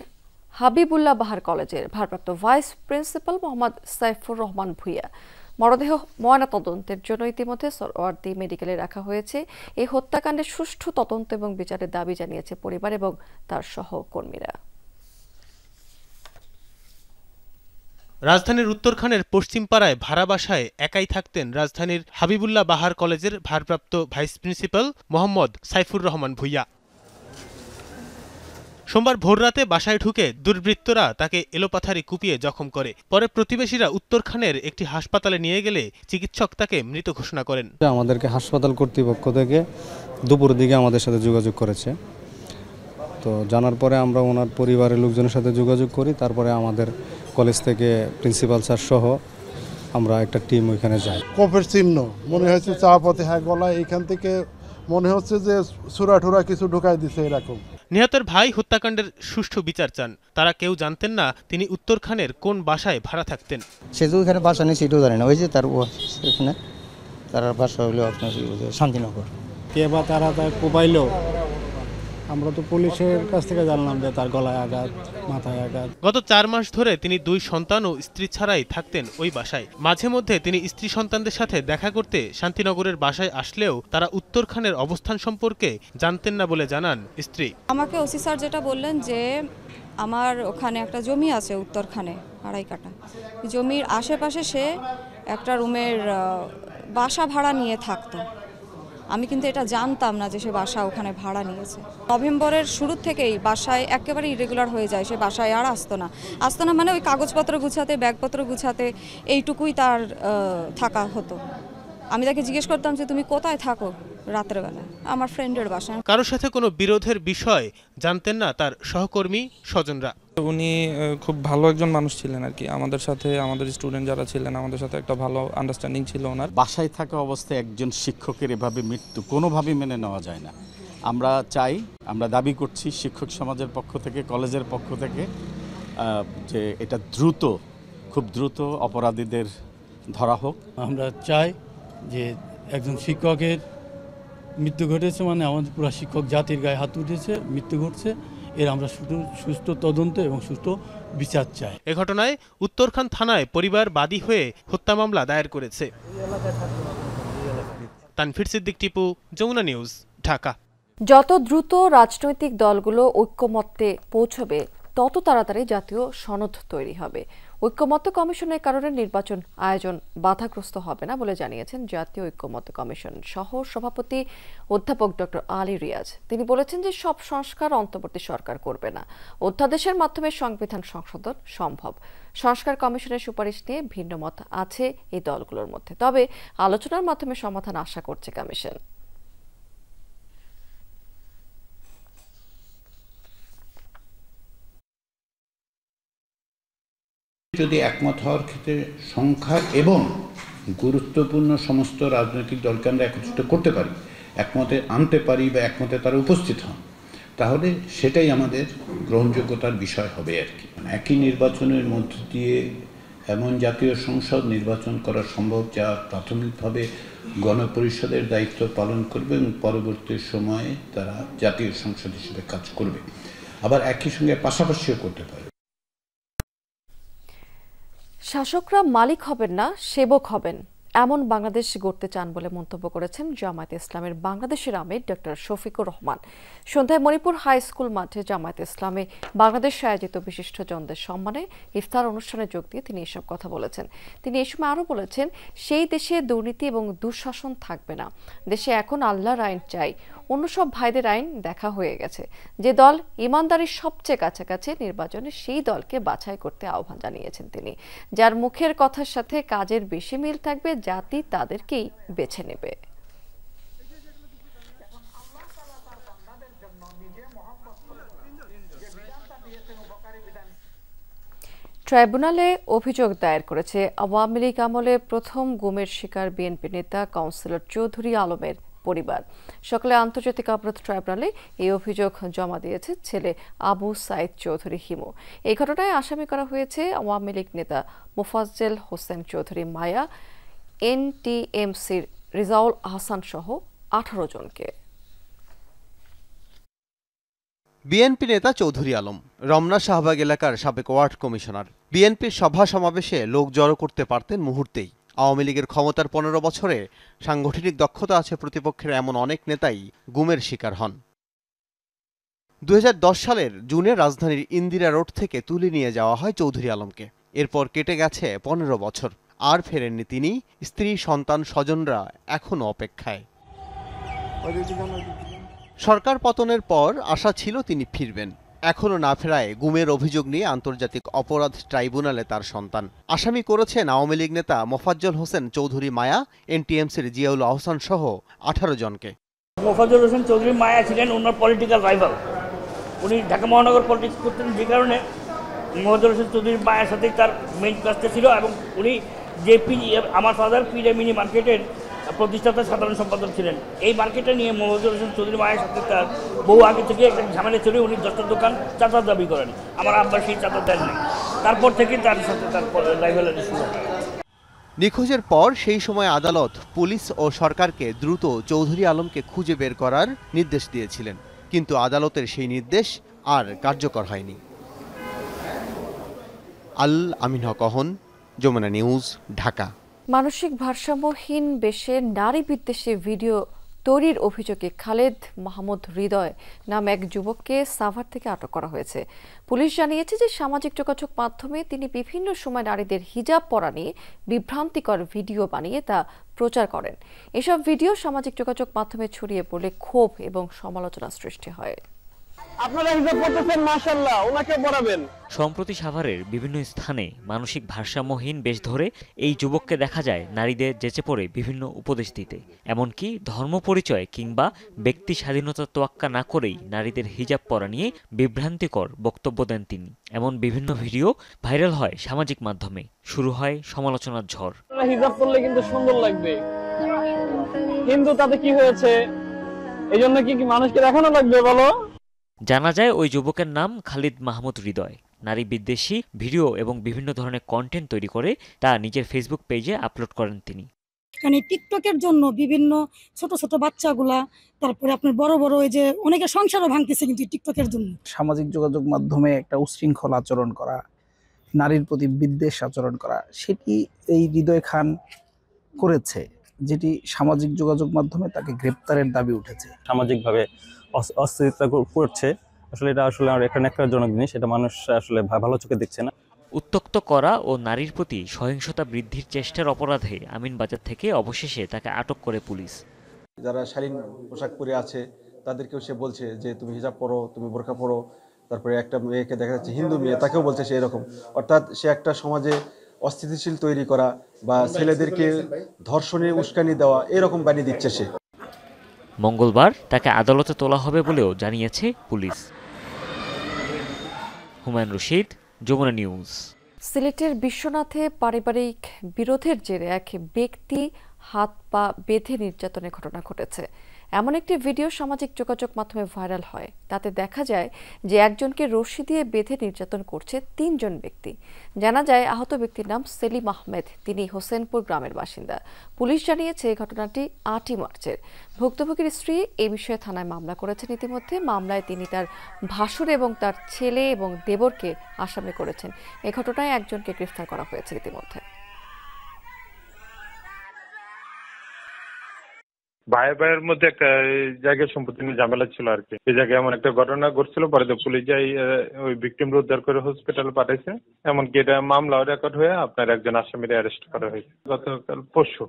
হাবিবুল্লাহ বাহার কলেজের ভারপ্রাপ্ত ভাইস প্রিন্সিপাল মোহাম্মদ সাইফুর রহমান ভূঁইয়া। মরদেহ ময়নাতদন্তের জন্য ইতিমধ্যে সোহরাওয়ার্দী মেডিকেলে রাখা হয়েছে। এই হত্যাকাণ্ডের সুষ্ঠু তদন্ত এবং বিচারের দাবি জানিয়েছে পরিবার এবং তার সহকর্মীরা। রাজধানীর উত্তরখানের পশ্চিমপাড়ায় ভাড়া বাসায় একাই থাকতেন রাজধানীর হাবিবুল্লাহ বাহার কলেজের ভারপ্রাপ্ত ভাইস প্রিন্সিপাল মোহাম্মদ সাইফুর রহমান ভূঁইয়া। সোমবার ভোররাতে বাসায় ঢুকে দুর্বৃত্তরা তাকে এলোপাথারি কুপিয়ে জখম করে। পরে প্রতিবেশীরা উত্তরখানের একটি হাসপাতালে নিয়ে গেলে চিকিৎসক তাকে মৃত ঘোষণা করেন। আমাদেরকে হাসপাতাল কর্তৃপক্ষ থেকে দুপুর দিকে আমাদের সাথে যোগাযোগ করেছে। তো জানার পরে আমরা ওনার পরিবারের লোকজনের সাথে যোগাযোগ করি। তারপরে আমাদের কলেজ থেকে প্রিন্সিপাল স্যার সহ আমরা একটা টিম ওইখানে যাই। কোপের চিহ্ন মনে হয়েছে চা পথে গলায়, এখান থেকে মনে হচ্ছে যে সুরা ঠুরা কিছু ঢুকাই দিছে এরকম। নিহতের ভাই হত্যাকাণ্ডের সুষ্ঠু বিচার চান। তারা কেউ জানতেন না তিনি উত্তরখানের কোন বাসায় ভাড়া থাকতেন। সে যে ওইখানে বাসা নেই সেটাও জানে না। ওই যে তার এখানে তার বাসা হলো আপনার শান্তিনগর। কে বা তারা কোপাইলো, আমরা তো পুলিশের কাছ থেকে জানলাম যে তার গলায় আঘাত, মাথায় আঘাত। গত 4 মাস ধরে তিনি 2 সন্তান ও স্ত্রী ছাড়াই থাকতেন ওই বাসায়। মাঝে মধ্যে তিনি স্ত্রী সন্তানদের সাথে দেখা করতে শান্তিনগরের বাসায় আসলেও তারা উত্তরখানের অবস্থান সম্পর্কে জানতেন না বলে জানান স্ত্রী। আমাকে ওসি স্যার যেটা বললেন যে আমার ওখানে একটা জমি আছে উত্তরখানে 2.5 কাঠা। জমির আশেপাশে সে একটা রুমের বাসা ভাড়া নিয়ে থাকতো। আমি কিন্তু এটা জানতাম না যে সে বাসা ওখানে ভাড়া নিয়েছে। নভেম্বরের শুরু থেকেই বাসায় একেবারে ইরেগুলার হয়ে যায়। সে বাসায় আর আসতো না মানে ওই কাগজপত্র গুছাতে, ব্যাগপত্র গুছাতে এইটুকুই তার থাকা হতো। আমি তাকে জিজ্ঞেস করতাম যে তুমি কোথায় থাকো রাতের বেলা? আমার ফ্রেন্ডের বাসায়। কারোর সাথে কোনো বিরোধের বিষয় জানতেন না তার সহকর্মী স্বজনরা। উনি খুব ভালো একজন মানুষ ছিলেন আর কি। আমাদের সাথে, আমাদের স্টুডেন্ট যারা ছিলেন, আমাদের সাথে একটা ভালো আন্ডারস্ট্যান্ডিং ছিল ওনার। বাসায় থাকা অবস্থায় একজন শিক্ষকের এভাবে মৃত্যু কোনোভাবেই মেনে নেওয়া যায় না। আমরা চাই, আমরা দাবি করছি শিক্ষক সমাজের পক্ষ থেকে, কলেজের পক্ষ থেকে যে এটা খুব দ্রুত অপরাধীদের ধরা হোক। আমরা চাই যে একজন শিক্ষকের মৃত্যু ঘটেছে মানে আমাদের পুরো শিক্ষক জাতির গায়ে হাত উঠেছে, মৃত্যু ঘটছে। এর আমরা সুষ্ঠু তদন্ত এবং সুষ্ঠু বিচার চাই। এ ঘটনায় উত্তরখান থানায় পরিবার বাদী হয়ে হত্যা মামলা দায়ের করেছে। তানভীর সিদ্দিক টিপু, যমুনা নিউজ, ঢাকা। যত দ্রুত রাজনৈতিক দলগুলো ঐক্যমত্যে পৌঁছবে তত তাড়াতাড়ি জাতীয় সনদ তৈরি হবে। ঐক্যমত্য কমিশনের কারণে নির্বাচন আয়োজন বাধাগ্রস্ত হবে না বলে জানিয়েছেন জাতীয় ঐক্যমত্য কমিশন সহ সভাপতি অধ্যাপক ডক্টর আলী রিয়াজ। তিনি বলেছেন যে সব সংস্কার অন্তর্বর্তী সরকার করবে না, অধ্যাদেশের মাধ্যমে সংবিধান সংশোধন সম্ভব। সংস্কার কমিশনের সুপারিশ নিয়ে ভিন্ন মত আছে এই দলগুলোর মধ্যে, তবে আলোচনার মাধ্যমে সমাধান আশা করছে কমিশন। যদি একমত হওয়ার ক্ষেত্রে সংখ্যা এবং গুরুত্বপূর্ণ সমস্ত রাজনৈতিক দলকে আমরা একত্রিত করতে পারি, একমতে আনতে পারি বা একমতে তারা উপস্থিত হন, তাহলে সেটাই আমাদের গ্রহণযোগ্যতার বিষয় হবে আর কি। একই নির্বাচনের মধ্য দিয়ে এমন জাতীয় সংসদ নির্বাচন করা সম্ভব যা প্রাথমিকভাবে গণপরিষদের দায়িত্ব পালন করবে এবং পরবর্তী সময়ে তারা জাতীয় সংসদ হিসেবে কাজ করবে, আবার একই সঙ্গে পাশাপাশিও করতে পারে। শাসকরা মালিক হবেন না, সেবক হবেন, এমন বাংলাদেশ গড়তে চান বলে মন্তব্য করেছেন জামায়াতে ইসলামের বাংলাদেশের আমির ডক্টর শফিকুর রহমান। সন্ধ্যায় মণিপুর হাই স্কুল মাঠে জামায়াতে ইসলামে বাংলাদেশ আয়োজিত বিশিষ্টজনদের সম্মানে ইফতার অনুষ্ঠানে যোগ দিয়ে তিনি এসব কথা বলেছেন। তিনি এই সময় আরও বলেছেন, সেই দেশে দুর্নীতি এবং দুঃশাসন থাকবে না। দেশে এখন আল্লাহর আইন চাই, অন্য সব ভাইদের আইন দেখা হয়ে গেছে। যে দল ইমানদারির সবচেয়ে কাছাকাছি নির্বাচনে সেই দলকে বাছাই করতে আহ্বান জানিয়েছেন তিনি। যার মুখের কথার সাথে কাজের বেশি মিল থাকবে, জাতি তাদেরকেই বেছে নেবে। ট্রাইব্যুনালে অভিযোগ দায়ের করেছে আওয়ামী লীগ আমলে প্রথম গুমের শিকার বিএনপি নেতা কাউন্সিলর চৌধুরী আলমের পরিবার। সকালে আন্তর্জাতিক অপরাধ ট্রাইব্যুনালে এই অভিযোগ জমা দিয়েছে ছেলে আবু সাইদ চৌধুরী হিমু। এই ঘটনায় আসামি করা হয়েছে আওয়ামী লীগ নেতা মোফাজ্জেল হোসেন চৌধুরী মায়া, এনটিএমসির রিজাউল আহসান সহ 18 জনকে। বিএনপি নেতা চৌধুরী আলম রমনা শাহবাগ এলাকার সাবেক ওয়ার্ড কমিশনার। বিএনপির সভা সমাবেশে লোক জড়ো করতে পারতেন মুহূর্তেই। আওয়ামী লীগের ক্ষমতার 15 বছরে সাংগঠনিক দক্ষতা আছে প্রতিপক্ষের এমন অনেক নেতাই গুমের শিকার হন। 2010 সালের জুনে রাজধানীর ইন্দিরা রোড থেকে তুলে নিয়ে যাওয়া হয় চৌধুরী আলমকে। এরপর কেটে গেছে 15 বছর, আর ফেরেননি তিনি। স্ত্রী, সন্তান, স্বজনরা এখনো অপেক্ষায়। সরকার পতনের পর আশা ছিল তিনি ফিরবেন। এখনো না ফেরায় গুমের অভিযোগ নিয়ে আন্তর্জাতিক অপরাধ ট্রাইব্যুনালে তার সন্তান। আসামি করেছেন আওয়ামী লীগ নেতা মোফাজ্জল হোসেন চৌধুরী মায়া, এনটিএমসির জিয়াউল আহসান সহ 18 জনকে। মোফাজ্জল হোসেন চৌধুরী মায়া ছিলেন ওনার পলিটিক্যাল রাইভাল। উনি ঢাকা মহানগর পলিটিক্স করতেন, যে কারণে মোফাজ্জল হোসেন চৌধুরী মায়ের সাথেই তার মেইন কাজটা ছিল। এবং উনি যে আমার ফাদার পিডে মিনি মার্কেটের প্রতিষ্ঠাতা সাধারণ সম্পাদক ছিলেন। এই মার্কেটে নিয়ে মোফাজ্জল হোসেন চৌধুরী মায়ের সাথে তার বহু আগে থেকে একটা ঝামেলা ছিল। উনি 10টা দোকান চাঁদার দাবি করেন, আমার আব্বা সেই চাঁদা দেন নাই। তারপর থেকে তার সাথে তার রাইভালরি শুরু হয়। নিখোঁজের পর সেই সময় আদালত পুলিশ ও সরকারকে দ্রুত চৌধুরী আলমকে খুঁজে বের করার নির্দেশ দিয়েছিলেন, কিন্তু আদালতের সেই নির্দেশ আর কার্যকর হয়নি। আল আমিন হক অহন, যমুনা নিউজ, ঢাকা। মানসিক ভারসাম্যহীন বেশে নারী বিদ্বেষী ভিডিও তৈরির অভিযোগে খালেদ মাহমুদ হৃদয় নামে এক যুবককে সাভার থেকে আটক করা হয়েছে। পুলিশ জানিয়েছে যে সামাজিক যোগাযোগ মাধ্যমে তিনি বিভিন্ন সময় নারীদের হিজাব পরা নিয়ে বিভ্রান্তিকর ভিডিও বানিয়ে তা প্রচার করেন। এসব ভিডিও সামাজিক যোগাযোগ মাধ্যমে ছড়িয়ে পড়লে ক্ষোভ এবং সমালোচনা সৃষ্টি হয়। আপনারা হিজাব পরতেছেন, মাশাআল্লাহ, ওনাকে পরাবেন। সম্প্রতি সাভারের বিভিন্ন স্থানে মানসিক ভারসাম্যহীন বেশ ধরে এই যুবককে দেখা যায় নারীদের যেচে পড়ে বিভিন্ন উপদেশ দিতে। এমনকি ধর্ম পরিচয় কিংবা ব্যক্তি স্বাধীনতা তোয়াক্কা না করেই নারীদের হিজাব পরা নিয়ে বিভ্রান্তিকর বক্তব্য দেন তিনি। এমন বিভিন্ন ভিডিও ভাইরাল হয় সামাজিক মাধ্যমে, শুরু হয় সমালোচনার ঝড়। হিজাব পরলে কিন্তু সুন্দর লাগবে, কিন্তু তাতে কি হয়েছে? এই জন্য কি মানুষকে দেখানো লাগবে বলো? জানা যায় ওই যুবকের নাম খালিদ মাহমুদ হৃদয়। নারী বিদ্বেষী ভিডিও এবং বিভিন্ন ধরনের কন্টেন্ট তৈরি করে তা নিজের ফেসবুক পেজে আপলোড করেন তিনি। মানে টিকটকের জন্য বিভিন্ন ছোট ছোট বাচ্চাগুলা, তারপরে আপনার বড় বড় ওই যে অনেকে সংসারও ভাঙতেছে কিন্তু টিকটকের জন্য। সামাজিক যোগাযোগ মাধ্যমে একটা উশৃঙ্খল আচরণ করা, নারীর প্রতি বিদ্বেষ আচরণ করা, সেটি এই হৃদয় খান করেছে, যেটি সামাজিক যোগাযোগ মাধ্যমে তাকে গ্রেপ্তারের দাবি উঠেছে। সামাজিকভাবে অস্থিরতা করছে, আসলে এটা আসলে একটা ন্যাক্কারজনক জিনিস, এটা মানুষ আসলে ভালো চোখে দেখছে না। উত্ত্যক্ত করা ও নারীর প্রতি সহিংসতা বৃদ্ধির চেষ্টার অপরাধে আমিনবাজার থেকে অবশেষে তাকে আটক করে পুলিশ। যারা শালীন পোশাক পরে আছে তাদেরকেও সে বলছে যে তুমি হিজাব পরো, তুমি বোরকা পরো। তারপরে একটা মেয়েকে দেখা যাচ্ছে হিন্দু মেয়ে, তাকেও বলছে সে এরকম। অর্থাৎ সে একটা সমাজে অস্থিতিশীল তৈরি করা বা ছেলেদেরকে ধর্ষণে উস্কানি দেওয়া, এরকম বানিয়ে দিচ্ছে সে। মঙ্গলবার তাকে আদালতে তোলা হবে বলেও জানিয়েছে পুলিশ। হুমায়ুন রশিদ, যমুনা নিউজ। সিলেটের বিশ্বনাথে পারিবারিক বিরোধের জেরে এক ব্যক্তি হাত পা বেঁধে নির্যাতনের ঘটনা ঘটেছে। এমন একটি ভিডিও সামাজিক যোগাযোগ মাধ্যমে ভাইরাল হয়। তাতে দেখা যায় যে একজনকে রশি দিয়ে বেঁধে নির্যাতন করছে 3 জন ব্যক্তি। জানা যায় আহত ব্যক্তির নাম সেলিম আহমেদ, তিনি হোসেনপুর গ্রামের বাসিন্দা। পুলিশ জানিয়েছে এই ঘটনাটি 8ই মার্চের। ভুক্তভোগীর স্ত্রী এই বিষয়ে থানায় মামলা করেছেন। ইতিমধ্যে মামলায় তিনি তার ভাসুর এবং তার ছেলে এবং দেবরকে আসামি করেছেন। এই ঘটনায় একজনকে গ্রেফতার করা হয়েছে ইতিমধ্যে। ভাইয়ের মধ্যে একটা জায়গায় সম্পত্তি নিয়ে ঝামেলা ছিল আর কি। এই জায়গায় এমন একটা ঘটনা ঘটছিল, পরে তো পুলিশ যাই ওই ভিকটিম উদ্ধার করে হসপিটালে পাঠাইছে। এমনকি এটা মামলাও রেকর্ড হয়ে আপনার একজন আসামির অ্যারেস্ট করা হয়েছে গতকাল পরশু।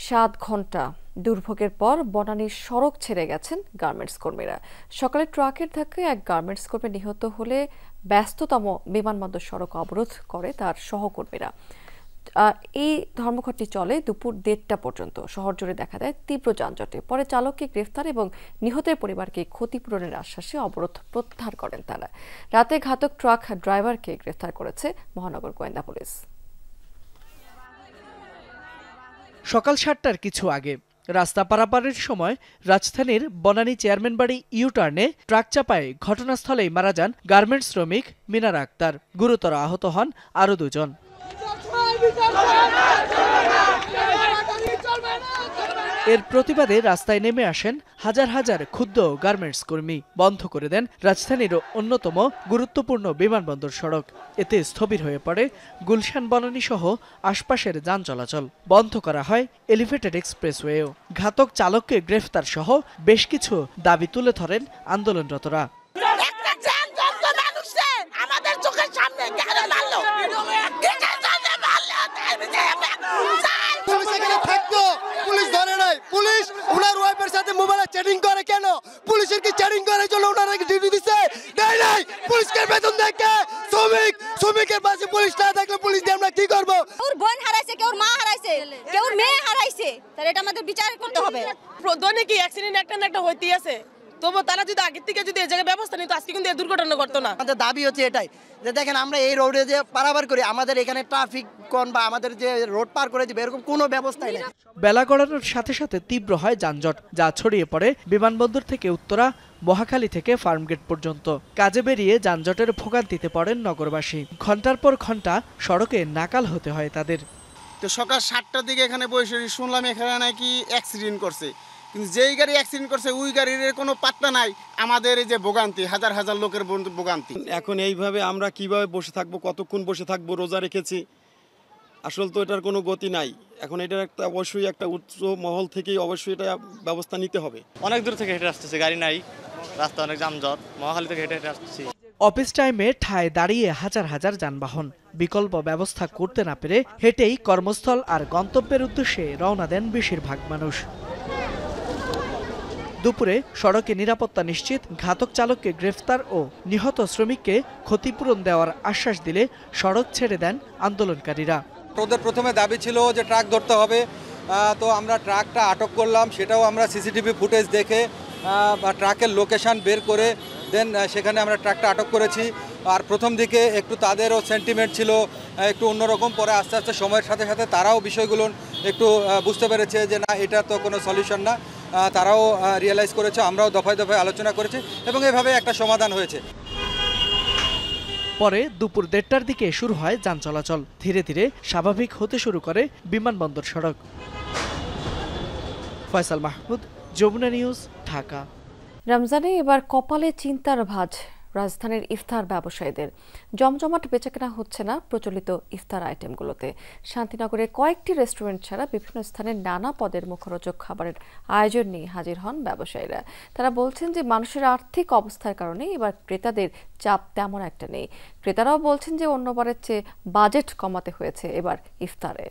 7 ঘন্টা দুর্ভোগের পর বনানীর সড়ক ছেড়ে গেছেন গার্মেন্টস কর্মীরা। সকালে ট্রাকের ধাক্কায় এক গার্মেন্টস কর্মী নিহত হলে ব্যস্ততম বিমানবন্দর সড়ক অবরোধ করে তার সহকর্মীরা। এই ধর্মঘটটি চলে দুপুর 1:30টা পর্যন্ত। শহর জুড়ে দেখা দেয় তীব্র যানজটে। পরে চালককে গ্রেফতার এবং নিহতের পরিবারকে ক্ষতিপূরণের আশ্বাসে অবরোধ প্রত্যাহার করেন তারা। রাতে ঘাতক ট্রাক ড্রাইভারকে গ্রেফতার করেছে মহানগর গোয়েন্দা পুলিশ। সকাল 7টার কিছু আগে রাস্তা পারাপারের সময় রাজধানীর বনানী চেয়ারম্যান বাড়ি ইউটার্নে ট্রাক চাপায় ঘটনাস্থলেই মারা যান গার্মেন্টস শ্রমিক মিনারা আক্তার। গুরুতর আহত হন আরও 2 জন। এর প্রতিবাদে রাস্তায় নেমে আসেন হাজার হাজার ক্ষুব্ধ গার্মেন্টস কর্মী। বন্ধ করে দেন রাজধানীর অন্যতম গুরুত্বপূর্ণ বিমানবন্দর সড়ক। এতে স্থবির হয়ে পড়ে গুলশান বনানী সহ আশপাশের যান চলাচল। বন্ধ করা হয় এলিভেটেড এক্সপ্রেসওয়েও। ঘাতক চালককে গ্রেফতার সহ বেশ কিছু দাবি তুলে ধরেন আন্দোলনরতরা। পুলিশ ধরে নাই, পুলিশ ওনার ওয়াইফের সাথে মোবাইলে চ্যাটিং করে কেন? পুলিশের কি চ্যাটিং করার জন্য ওনারা কি ডিউটি দিচ্ছে? দেয় নাই। পুলিশকে বেতন দেয় কে? শ্রমিকের পাশে পুলিশ না থাকলে পুলিশ দিয়ে আমরা কি করবো? ওর বোন হারাইছে, কেউ মা হারাইছে, কেউ মেয়ে হারাইছে, তাহলে এটা আমাদের বিচার করতে হবে। দৈনিক অ্যাক্সিডেন্ট একটা না একটা হইতেই আছে, তবু তারা যদি আগের থেকে যদি এই জায়গায় ব্যবস্থা নিত আজকে কিন্তু এই দুর্ঘটনা ঘটতো না। আমাদের দাবি হচ্ছে এটাই যে দেখেন আমরা এই রোডে যে পারাপার করি, আমাদের এখানে ট্রাফিক কোন বা আমাদের যে রোড পার করে দিবে এরকম কোনো ব্যবস্থাই নেই। বেলা গড়ানোর সাথে সাথে তীব্র হয় যানজট, যা ছড়িয়ে পড়ে বিমানবন্দর থেকে উত্তরা, মহাখালী থেকে ফার্মগেট পর্যন্ত। কাজে বেরিয়ে যানজটের ভোগান্তিতে পড়েন নগরবাসী। ঘন্টার পর ঘন্টা সড়কে নাকাল হতে হয় তাদের। তো সকাল 7টার দিকে এখানে বসে শুনলাম এখানে নাকি অ্যাক্সিডেন্ট করছে, কিন্তু যেই গাড়ি অ্যাক্সিডেন্ট করছে ওই গাড়ির কোনো পাত্তা নাই। আমাদের এই যে ভোগান্তি, হাজার হাজার লোকের ভোগান্তি। এখন এইভাবে আমরা কিভাবে বসে থাকবো, কতক্ষণ বসে থাকবো? রোজা রেখেছি, আসলে তো এটার কোনো গতি নাই। এখন এটার একটা অবশ্যই একটা উচ্চ মহল থেকেই অবশ্যই এটা ব্যবস্থা নিতে হবে। অনেক দূর থেকে হেঁটে আসতেছে, গাড়ি নাই, রাস্তা অনেক যানজট, মহাখালী থেকে হেঁটে হেঁটে আসতেছি। অফিস টাইমে ঠায় দাঁড়িয়ে হাজার হাজার যানবাহন। বিকল্প ব্যবস্থা করতে না পেরে হেঁটেই কর্মস্থল আর গন্তব্যের উদ্দেশ্যে রওনা দেন বেশিরভাগ মানুষ। দুপুরে সড়কে নিরাপত্তা নিশ্চিত, ঘাতক চালককে গ্রেফতার ও নিহত শ্রমিককে ক্ষতিপূরণ দেওয়ার আশ্বাস দিলে সড়ক ছেড়ে দেন আন্দোলনকারীরা। ওদের প্রথমে দাবি ছিল যে ট্রাক ধরতে হবে, তো আমরা ট্রাকটা আটক করলাম। সেটাও আমরা সিসিটিভি ফুটেজ দেখে ট্রাকের লোকেশন বের করে দেন সেখানে আমরা ট্রাকটা আটক করেছি। আর প্রথম দিকে একটু তাদেরও সেন্টিমেন্ট ছিল একটু অন্যরকম, পরে আস্তে আস্তে সময়ের সাথে সাথে তারাও বিষয়গুলো একটু বুঝতে পেরেছে যে না, এটা তো কোনো সলিউশন না। তারাও রিয়েলাইজ করেছে, আমরাও দফায় দফায় আলোচনা করেছি এবং এভাবে একটা সমাধান হয়েছে। পরে দুপুর 1:30টার দিকে শুরু হয় যান চলাচল। ধীরে ধীরে স্বাভাবিক হতে শুরু করে বিমানবন্দর সড়ক। ফয়সাল মাহমুদ, যমুনা নিউজ, ঢাকা। রমজানে এবার কপালে চিন্তার ভাঁজ রাজধানীর ইফতার ব্যবসায়ীদের। জমজমাট বেচাকেনা হচ্ছে না প্রচলিত ইফতার আইটেমগুলোতে। শান্তিনগরে কয়েকটি রেস্টুরেন্ট ছাড়া বিভিন্ন স্থানে নানা পদের মুখরোচক খাবারের আয়োজন নিয়ে হাজির হন ব্যবসায়ীরা। তারা বলছেন যে মানুষের আর্থিক অবস্থার কারণে এবার ক্রেতাদের চাপ তেমন একটা নেই। ক্রেতারাও বলছেন যে অন্যবারের চেয়ে বাজেট কমাতে হয়েছে এবার ইফতারে।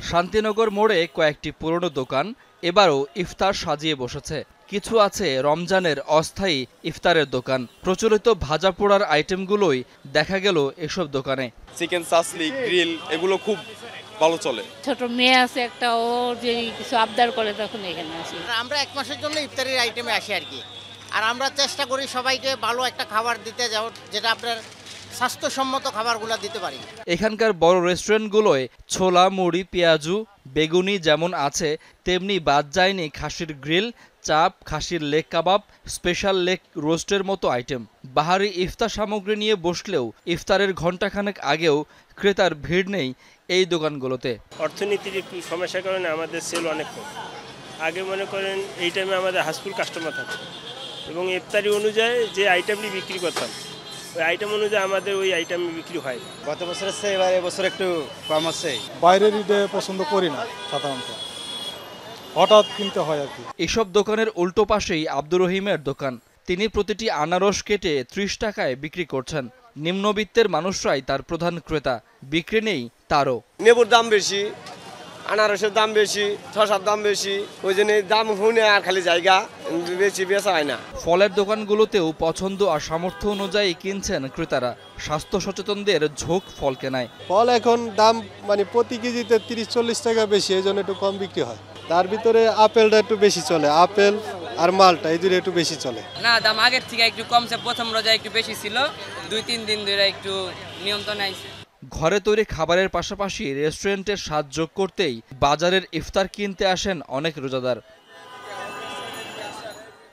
শান্তিনগর মোড়ে কয়েকটি পুরনো দোকান এবারও ইফতার সাজিয়ে বসেছে। কিছু আছে রমজানের অস্থায়ী ইফতারের দোকান। প্রচলিত ভাজা পোড়ার আইটেমগুলোই দেখা গেল এসব দোকানে। চিকেন চাসলি, গ্রিল এগুলো খুব ভালো চলে। ছোট মেয়ে আছে একটা, ও যে কিছু আবদার করে তখন এখানে আসি। আমরা 1 মাসের জন্য ইফতারের আইটেমে আসি আর কি। আর আমরা চেষ্টা করি সবাইকে ভালো একটা খাবার দিতে, যেটা আপনার স্বাস্থ্যসম্মত খাবারগুলো দিতে পারি। এখানকার বড় রেস্টুরেন্টগুলোয় ছোলা, মুড়ি, পেঁয়াজু, বেগুনি যেমন আছে তেমনি বাদ যায়নি খাসির গ্রিল, চাপ, খাসির লেগ কাবাব, স্পেশাল লেগ রোস্টের মতো আইটেম। বাহারি ইফতার সামগ্রী নিয়ে বসলেও ইফতারের ঘণ্টাখানেক আগেও ক্রেতার ভিড় নেই এই দোকানগুলোতে। অর্থনীতির একটু সমস্যার কারণে আমাদের সেল অনেক কম। আগে মনে করেন এই টাইমে আমাদের হাউসফুল কাস্টমার থাকে এবং ইফতারি অনুযায়ী যে আইটেমটি বিক্রি করতাম ওই আইটেম অনুযায়ী আমাদের ওই আইটেম বিক্রি হয়। গত বছরের চেয়ে এবার এবছর একটু কম আছে। বাইরের ঈদে পছন্দ করি না সাধারণত, হঠাৎ কিনতে হয় আর কি। এসব দোকানের উল্টো পাশেই আব্দুর রহিমের দোকান। তিনি প্রতিটি আনারস কেটে 30 টাকায় বিক্রি করছেন। নিম্নবিত্তের মানুষরাই তার প্রধান ক্রেতা। বিক্রি নেই তারও। নেবুর দাম বেশি, আনারসের দাম বেশি, শসার দাম বেশি, ওই জন্য দাম শুনে আর খালি জায়গা বেশি বেচা হয় না। ফলের দোকানগুলোতেও পছন্দ আর সামর্থ্য অনুযায়ী কিনছেন ক্রেতারা। স্বাস্থ্য সচেতনদের ঝোঁক ফল কেনায়। ফল এখন দাম মানে প্রতি কেজিতে 30-40 টাকা বেশি, এই জন্য একটু কম বিক্রি হয়। তার ভিতরে আপেলটা একটু বেশি চলে, আপেল আর মালটা এই দুটো একটু বেশি চলে। না, দাম আগের থেকে একটু কমছে, প্রথম রোজা একটু বেশি ছিল, 2-3 দিন ধরে একটু নিয়ন্ত্রণে আইছে। ঘরে তৈরি খাবারের পাশাপাশি রেস্টুরেন্টের স্বাদ যোগ করতেই বাজারের ইফতার কিনতে আসেন অনেক রোজাদার।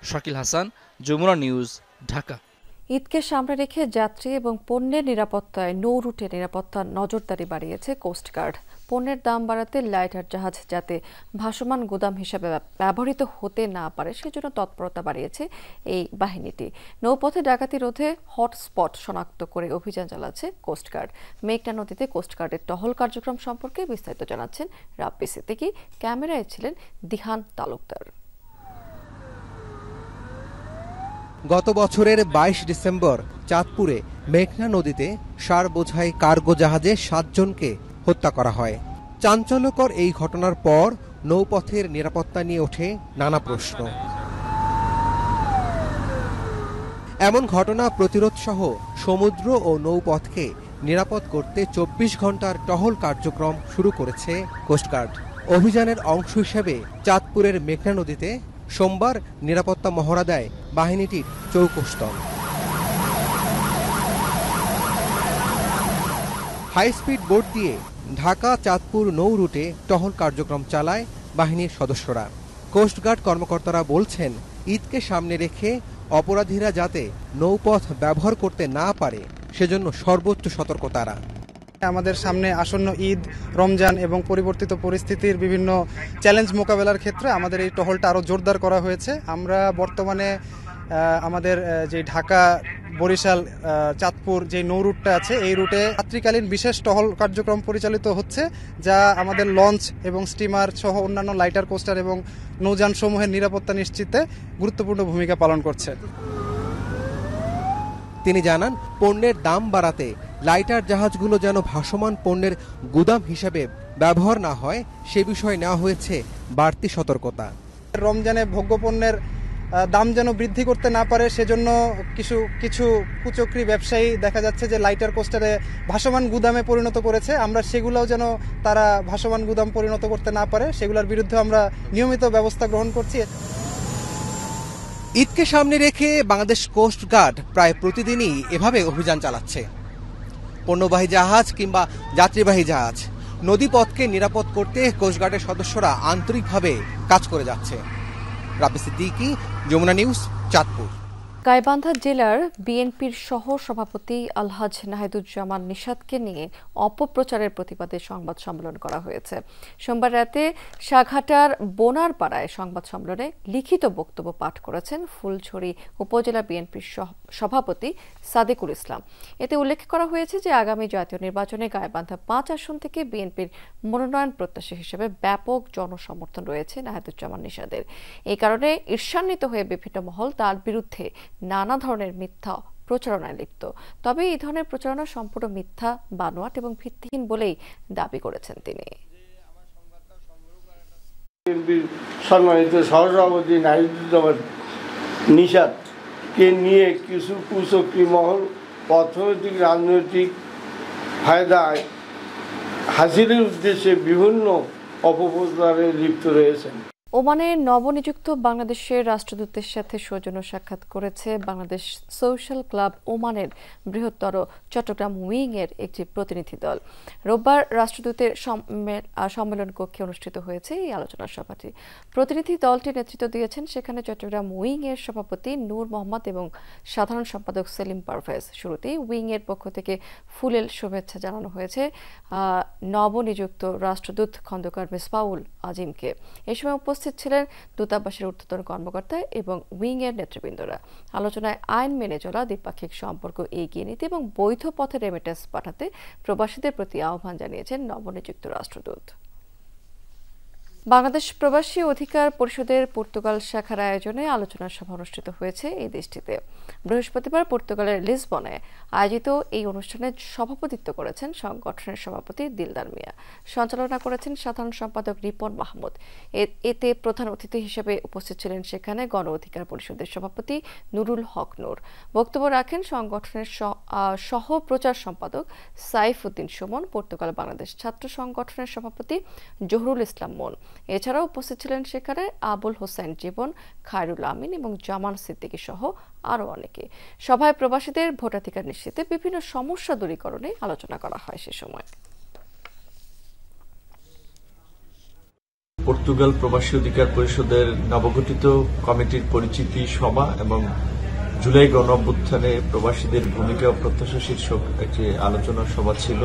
শাকিল হাসান, যমুনা নিউজ, ঢাকা। ঈদকে সামনে রেখে যাত্রী এবং পণ্যের নিরাপত্তায় নৌ রুটে নিরাপত্তা নজরদারি বাড়িয়েছে কোস্টগার্ড। পণ্যের দাম বাড়াতে লাইটার জাহাজ যাতে ভাসমান গুদাম হিসেবে ব্যবহৃত হতে না পারে সেজন্য তৎপরতা বাড়িয়েছে এই বাহিনীটি। নৌপথে ডাকাতি রোধে হটস্পট শনাক্ত করে অভিযান চালাচ্ছে কোস্টগার্ড। মেঘনা নদীতে কোস্টগার্ডের টহল কার্যক্রম সম্পর্কে বিস্তারিত জানাচ্ছেন রাব্বি সিদ্দিকী। ক্যামেরায় ছিলেন দিহান তালুকদার। গত বছরের 22 ডিসেম্বর চাঁদপুরে মেঘনা নদীতে সার বোঝাই কার্গো জাহাজে 7 জনকে হত্যা করা হয়। চাঞ্চল্যকর এই ঘটনার পর নৌপথের নিরাপত্তা নিয়ে ওঠে নানা প্রশ্ন। এমন ঘটনা প্রতিরোধ সহ সমুদ্র ও নৌপথকে নিরাপদ করতে 24 ঘন্টার টহল কার্যক্রম শুরু করেছে কোস্টগার্ড। অভিযানের অংশ হিসেবে চাঁদপুরের মেঘনা নদীতে সোমবার নিরাপত্তা মহড়া দেয় বাহিনীটির চৌকস-দল। হাইস্পিড বোট দিয়ে ঢাকা চাঁদপুর নৌ রুটে টহল কার্যক্রম চালায় বাহিনীর সদস্যরা। কোস্টগার্ড কর্মকর্তারা বলছেন, ঈদকে সামনে রেখে অপরাধীরা যাতে নৌপথ ব্যবহার করতে না পারে সেজন্য সর্বোচ্চ সতর্ক তারা। আমাদের সামনে আসন্ন ঈদ, রমজান এবং পরিবর্তিত পরিস্থিতির বিভিন্ন চ্যালেঞ্জ মোকাবেলার ক্ষেত্রে আমাদের এই টহলটা আরও জোরদার করা হয়েছে। আমরা বর্তমানে আমাদের যে ঢাকা, বরিশাল, চাঁদপুর যে নৌ রুটটা আছে এই রুটে রাত্রিকালীন বিশেষ টহল কার্যক্রম পরিচালিত হচ্ছে, যা আমাদের লঞ্চ এবং স্টিমার সহ অন্যান্য লাইটার কোস্টার এবং নৌযান সমূহের নিরাপত্তা নিশ্চিতে গুরুত্বপূর্ণ ভূমিকা পালন করছে। তিনি জানান, পণ্যের দাম বাড়াতে লাইটার জাহাজগুলো যেন ভাসমান পণ্যের গুদাম হিসেবে ব্যবহার না হয় সে বিষয়ে নেওয়া হয়েছে বাড়তি সতর্কতা। রমজানে ভোগ্যপণ্যের দাম যেন বৃদ্ধি করতে না পারে সেজন্য কিছু কুচক্রী ব্যবসায়ী দেখা যাচ্ছে যে লাইটার কোস্টারে ভাসমান গুদামে পরিণত করেছে। আমরা সেগুলোও যেন তারা ভাসমান গুদাম পরিণত করতে না পারে সেগুলোর বিরুদ্ধে আমরা নিয়মিত ব্যবস্থা গ্রহণ করছি। ঈদকে সামনে রেখে বাংলাদেশ কোস্ট গার্ড প্রায় প্রতিদিনই এভাবে অভিযান চালাচ্ছে। পণ্যবাহী জাহাজ কিংবা যাত্রীবাহী জাহাজ, নদীপথকে নিরাপদ করতে কোস্টগার্ডের সদস্যরা আন্তরিকভাবে কাজ করে যাচ্ছে। রাব্বি সিদ্দিকী, যমুনা নিউজ, চাঁদপুর। গাইবান্ধা জেলার বিএনপির সহ সভাপতি আলহাজ নাহিদুজ্জামান নিশাদকে নিয়ে অপপ্রচারের প্রতিবাদে সংবাদ সম্মেলন করা হয়েছে। সোমবার রাতে সাঘাটার বোনারপাড়ায় সংবাদ সম্মেলনে লিখিত বক্তব্য পাঠ করেছেন ফুলছড়ি উপজেলা বিএনপির সভাপতি সাদেকুল ইসলাম। এতে উল্লেখ করা হয়েছে যে আগামী জাতীয় নির্বাচনে গাইবান্ধা 5 আসন থেকে বিএনপির মনোনয়ন প্রত্যাশী হিসেবে ব্যাপক জনসমর্থন রয়েছে নাহিদুজ্জামান নিশাদের। এই কারণে ঈর্ষান্বিত হয়ে বিভিন্ন মহল তার বিরুদ্ধে নানা ধরনের মিথ্যা প্রচারণায় লিপ্ত। তবে এই ধরনের প্রচারণা সম্পূর্ণ মিথ্যা, বানোয়াট এবং ভিত্তিহীন বলেই দাবি করেছেন তিনি। সম্মানিত সহসভাপতি নাহিদুজ্জামান নিশাদকে নিয়ে কিছু কুচক্রী মহল অর্থনৈতিক, রাজনৈতিক ফায়দায় হাসিলের উদ্দেশ্যে বিভিন্ন অপপ্রচারে লিপ্ত রয়েছেন। ওমানে নবনিযুক্ত বাংলাদেশের রাষ্ট্রদূতের সাথে সৌজন্য সাক্ষাৎ করেছে বাংলাদেশ সোশ্যাল ক্লাব ওমানের বৃহত্তর চট্টগ্রাম উইং এর একটি প্রতিনিধি দল। রোববার রাষ্ট্রদূতের সম্মেলন কক্ষে অনুষ্ঠিত হয়েছে এই আলোচনা সভাটি। প্রতিনিধি দলটি নেতৃত্ব দিয়েছেন সেখানে চট্টগ্রাম উইং এর সভাপতি নূর মোহাম্মদ এবং সাধারণ সম্পাদক সেলিম পারভেজ। শুরুতেই উইং এর পক্ষ থেকে ফুলেল শুভেচ্ছা জানানো হয়েছে নবনিযুক্ত রাষ্ট্রদূত খন্দকার মিসবাউল আজিমকে। এ সময় উপস্থিত ছিলেন দূতাবাসের ঊর্ধ্বতন কর্মকর্তা এবং উইং এর নেতৃবৃন্দরা। আলোচনায় আইন মেনে চলা, দ্বিপাক্ষিক সম্পর্ক এগিয়ে নিতে এবং বৈধ পথে রেমিটেন্স পাঠাতে প্রবাসীদের প্রতি আহ্বান জানিয়েছেন নবনিযুক্ত রাষ্ট্রদূত। বাংলাদেশ প্রবাসী অধিকার পরিষদের পর্তুগাল শাখার আয়োজনে আলোচনা সভা অনুষ্ঠিত হয়েছে এই দেশটিতে। বৃহস্পতিবার পর্তুগালের লিসবনে আয়োজিত এই অনুষ্ঠানে সভাপতিত্ব করেছেন সংগঠনের সভাপতি দিলদার মিয়া, সঞ্চালনা করেছেন সাধারণ সম্পাদক রিপন মাহমুদ। এতে প্রধান অতিথি হিসেবে উপস্থিত ছিলেন সেখানে গণ অধিকার পরিষদের সভাপতি নুরুল হক নূর। বক্তব্য রাখেন সংগঠনের সহ প্রচার সম্পাদক সাইফ উদ্দিন সুমন, পর্তুগাল বাংলাদেশ ছাত্র সংগঠনের সভাপতি জহুরুল ইসলাম মন। এছাড়াও উপস্থিত ছিলেন সেখানে আবুল হোসেন জীবন, খায়রুল আমিন এবং জামান সিদ্দিকী সহ আরও অনেকে। সভায় প্রবাসীদের ভোটাধিকার নিশ্চিতে বিভিন্ন সমস্যা দূরীকরণে আলোচনা করা হয়। সে সময় পর্তুগাল প্রবাসী অধিকার পরিষদের নবগঠিত কমিটির পরিচিতি সভা এবং জুলাই গণ অভ্যুত্থানে প্রবাসীদের ভূমিকা ও প্রত্যাশা শীর্ষক একটি আলোচনা সভা ছিল।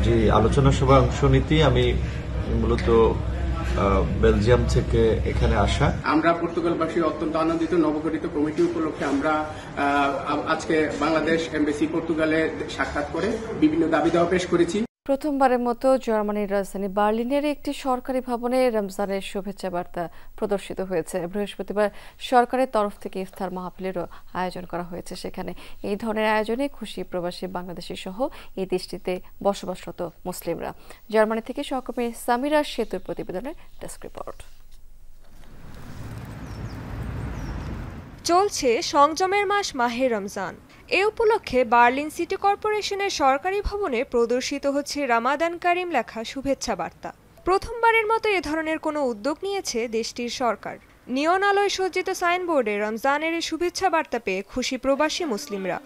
যে আলোচনা সভায় অংশ নিতেই আমি মূলত বেলজিয়াম থেকে এখানে আসা। আমরা পর্তুগালবাসী অত্যন্ত আনন্দিত। নবগঠিত কমিটি উপলক্ষে আমরা আজকে বাংলাদেশ এমবেসি পর্তুগালে সাক্ষাৎ করে বিভিন্ন দাবি দাওয়া পেশ করেছি। প্রথমবারের মতো জার্মানির রাজধানী বার্লিনের একটি সরকারি ভবনে রমজানের শুভেচ্ছা বার্তা প্রদর্শিত হয়েছে। বৃহস্পতিবার সরকারের তরফ থেকে ইফতার মাহফিলেরও আয়োজন করা হয়েছে। সেখানে এই ধরনের আয়োজনে খুশি প্রবাসী বাংলাদেশি সহ এই দেশটিতে বসবাসরত মুসলিমরা। জার্মানি থেকে সহকর্মী সামিরা সেতুর প্রতিবেদনের ডেস্ক রিপোর্ট। চলছে সংযমের মাস মাহে রমজান। এ উপলক্ষে বার্লিন সিটি কর্পোরেশনের সরকারি ভবনে প্রদর্শিত হচ্ছে রামাদান কারিম লেখা শুভেচ্ছা বার্তা। প্রথমবারের মতো এ ধরনের কোনো উদ্যোগ নিয়েছে দেশটির সরকার। নিয়ন আলোয় সজ্জিত সাইনবোর্ডে রমজানের শুভেচ্ছা বার্তা পেয়ে খুশি প্রবাসী মুসলিমরা।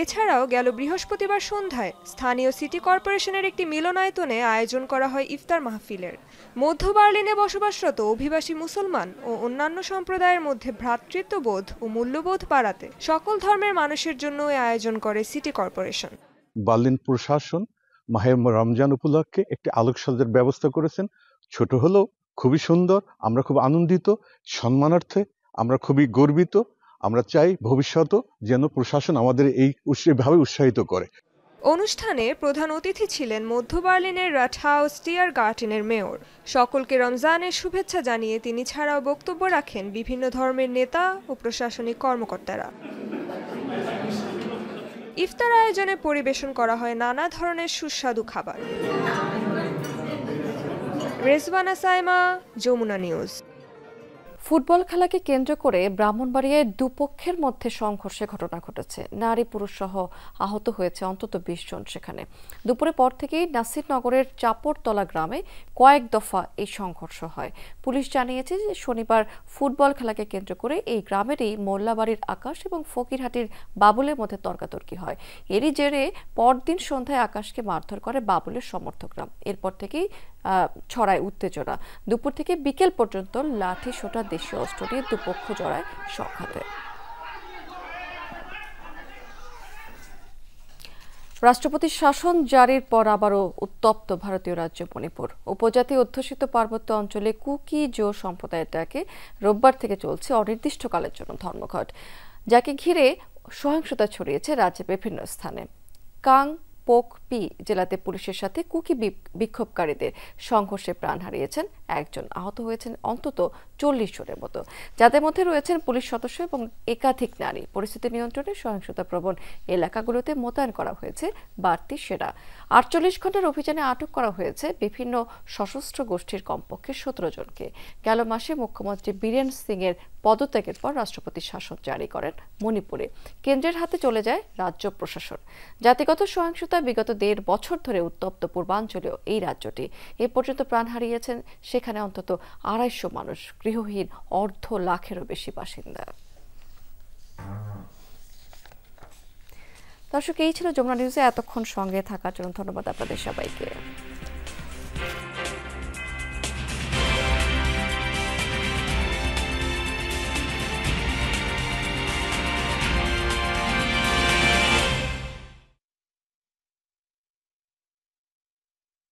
এছাড়াও গেল বৃহস্পতিবার সন্ধ্যায় স্থানীয় সিটি কর্পোরেশনের একটি মিলনায়তনে আয়োজন করা হয় ইফতার মাহফিলের। মধ্য বার্লিনে বসবাসরত অভিবাসী মুসলমান ও অন্যান্য সম্প্রদায়ের মধ্যে ভ্রাতৃত্ববোধ ও মূল্যবোধ বাড়াতে সকল ধর্মের মানুষের জন্য আয়োজন করে সিটি কর্পোরেশন। বার্লিন প্রশাসন মাহে রমজান উপলক্ষে একটি আলোকসজ্জার ব্যবস্থা করেছেন। ছোট হলেও খুবই সুন্দর। আমরা খুব আনন্দিত, সম্মানার্থে আমরা খুবই গর্বিত। আমরা চাই ভবিষ্যতেও যেন প্রশাসন আমাদের এইভাবে উৎসাহিত করে। অনুষ্ঠানে প্রধান অতিথি ছিলেন মধ্য বার্লিনের রাটহাউস টিয়ারগার্টেনের মেয়র। সকলকে রমজানের শুভেচ্ছা জানিয়ে তিনি ছাড়াও বক্তব্য রাখেন বিভিন্ন ধর্মের নেতা ও প্রশাসনিক কর্মকর্তারা। ইফতার আয়োজনে পরিবেশন করা হয় নানা ধরনের সুস্বাদু খাবার। রেজওয়ানা সাইমা, যমুনা নিউজ। ফুটবল খেলাকে কেন্দ্র করে ব্রাহ্মণবাড়িয়ায় দুপক্ষের মধ্যে সংঘর্ষের ঘটনা ঘটেছে। নারী পুরুষ সহ আহত হয়েছে অন্তত 20 জন। সেখানে দুপুরে পর থেকেই নাসিরনগরের চাপড়তলা গ্রামে কয়েক দফা এই সংঘর্ষ হয়। পুলিশ জানিয়েছে যে শনিবার ফুটবল খেলাকে কেন্দ্র করে এই গ্রামেরই মোল্লাবাড়ির আকাশ এবং ফকিরহাটির বাবুলের মধ্যে তর্কাতর্কি হয়। এরই জেরে পরদিন সন্ধ্যায় আকাশকে মারধর করে বাবুলের সমর্থকরা। এরপর থেকেই ছড়ায় উত্তেজনা। দুপুর থেকে বিকেল পর্যন্ত লাঠি সোটা দেশীয় অস্ত্র নিয়ে দুপক্ষ জড়ায় সংঘাতে। রাষ্ট্রপতির শাসন জারির পর আবারও উত্তপ্ত ভারতীয় রাজ্য মণিপুর। উপজাতি অধ্যুষিত পার্বত্য অঞ্চলে কুকি জো সম্প্রদায়ের ডাকে রোববার থেকে চলছে অনির্দিষ্টকালের জন্য ধর্মঘট, যাকে ঘিরে সহিংসতা ছড়িয়েছে রাজ্যের বিভিন্ন স্থানে। কাং পোক পি জেলাতে পুলিশের সাথে কুকি বিক্ষোভকারীদের সংঘর্ষে প্রাণ হারিয়েছেন একজন, আহত হয়েছেন অন্তত 40 জনের মতো, যাদের মধ্যে রয়েছেন পুলিশ সদস্য এবং একাধিক নারী। পরিস্থিতি নিয়ন্ত্রণে সহিংসতা প্রবণ এলাকাগুলোতে মোতায়েন করা হয়েছে বাড়তি সেনা। 48 ঘন্টার অভিযানে আটক করা হয়েছে বিভিন্ন সশস্ত্র গোষ্ঠীর কমপক্ষে 17 জনকে। গেল মাসে মুখ্যমন্ত্রী বীরেন সিং এর পদত্যাগের পর রাষ্ট্রপতি শাসন জারি করেন মণিপুরে। কেন্দ্রের হাতে চলে যায় রাজ্য প্রশাসন। জাতিগত সহিংসতা বিগত 1.5 বছর ধরে উত্তপ্ত পূর্বাঞ্চলীয় এই রাজ্যটি। এ পর্যন্ত প্রাণ হারিয়েছেন সেখানে অন্তত 250 মানুষ, গৃহহীন 1.5 লাখেরও বেশি বাসিন্দা। দর্শক, এই ছিল যমুনা নিউজে এতক্ষণ সঙ্গে থাকার জন্য ধন্যবাদ আপনাদের সবাইকে।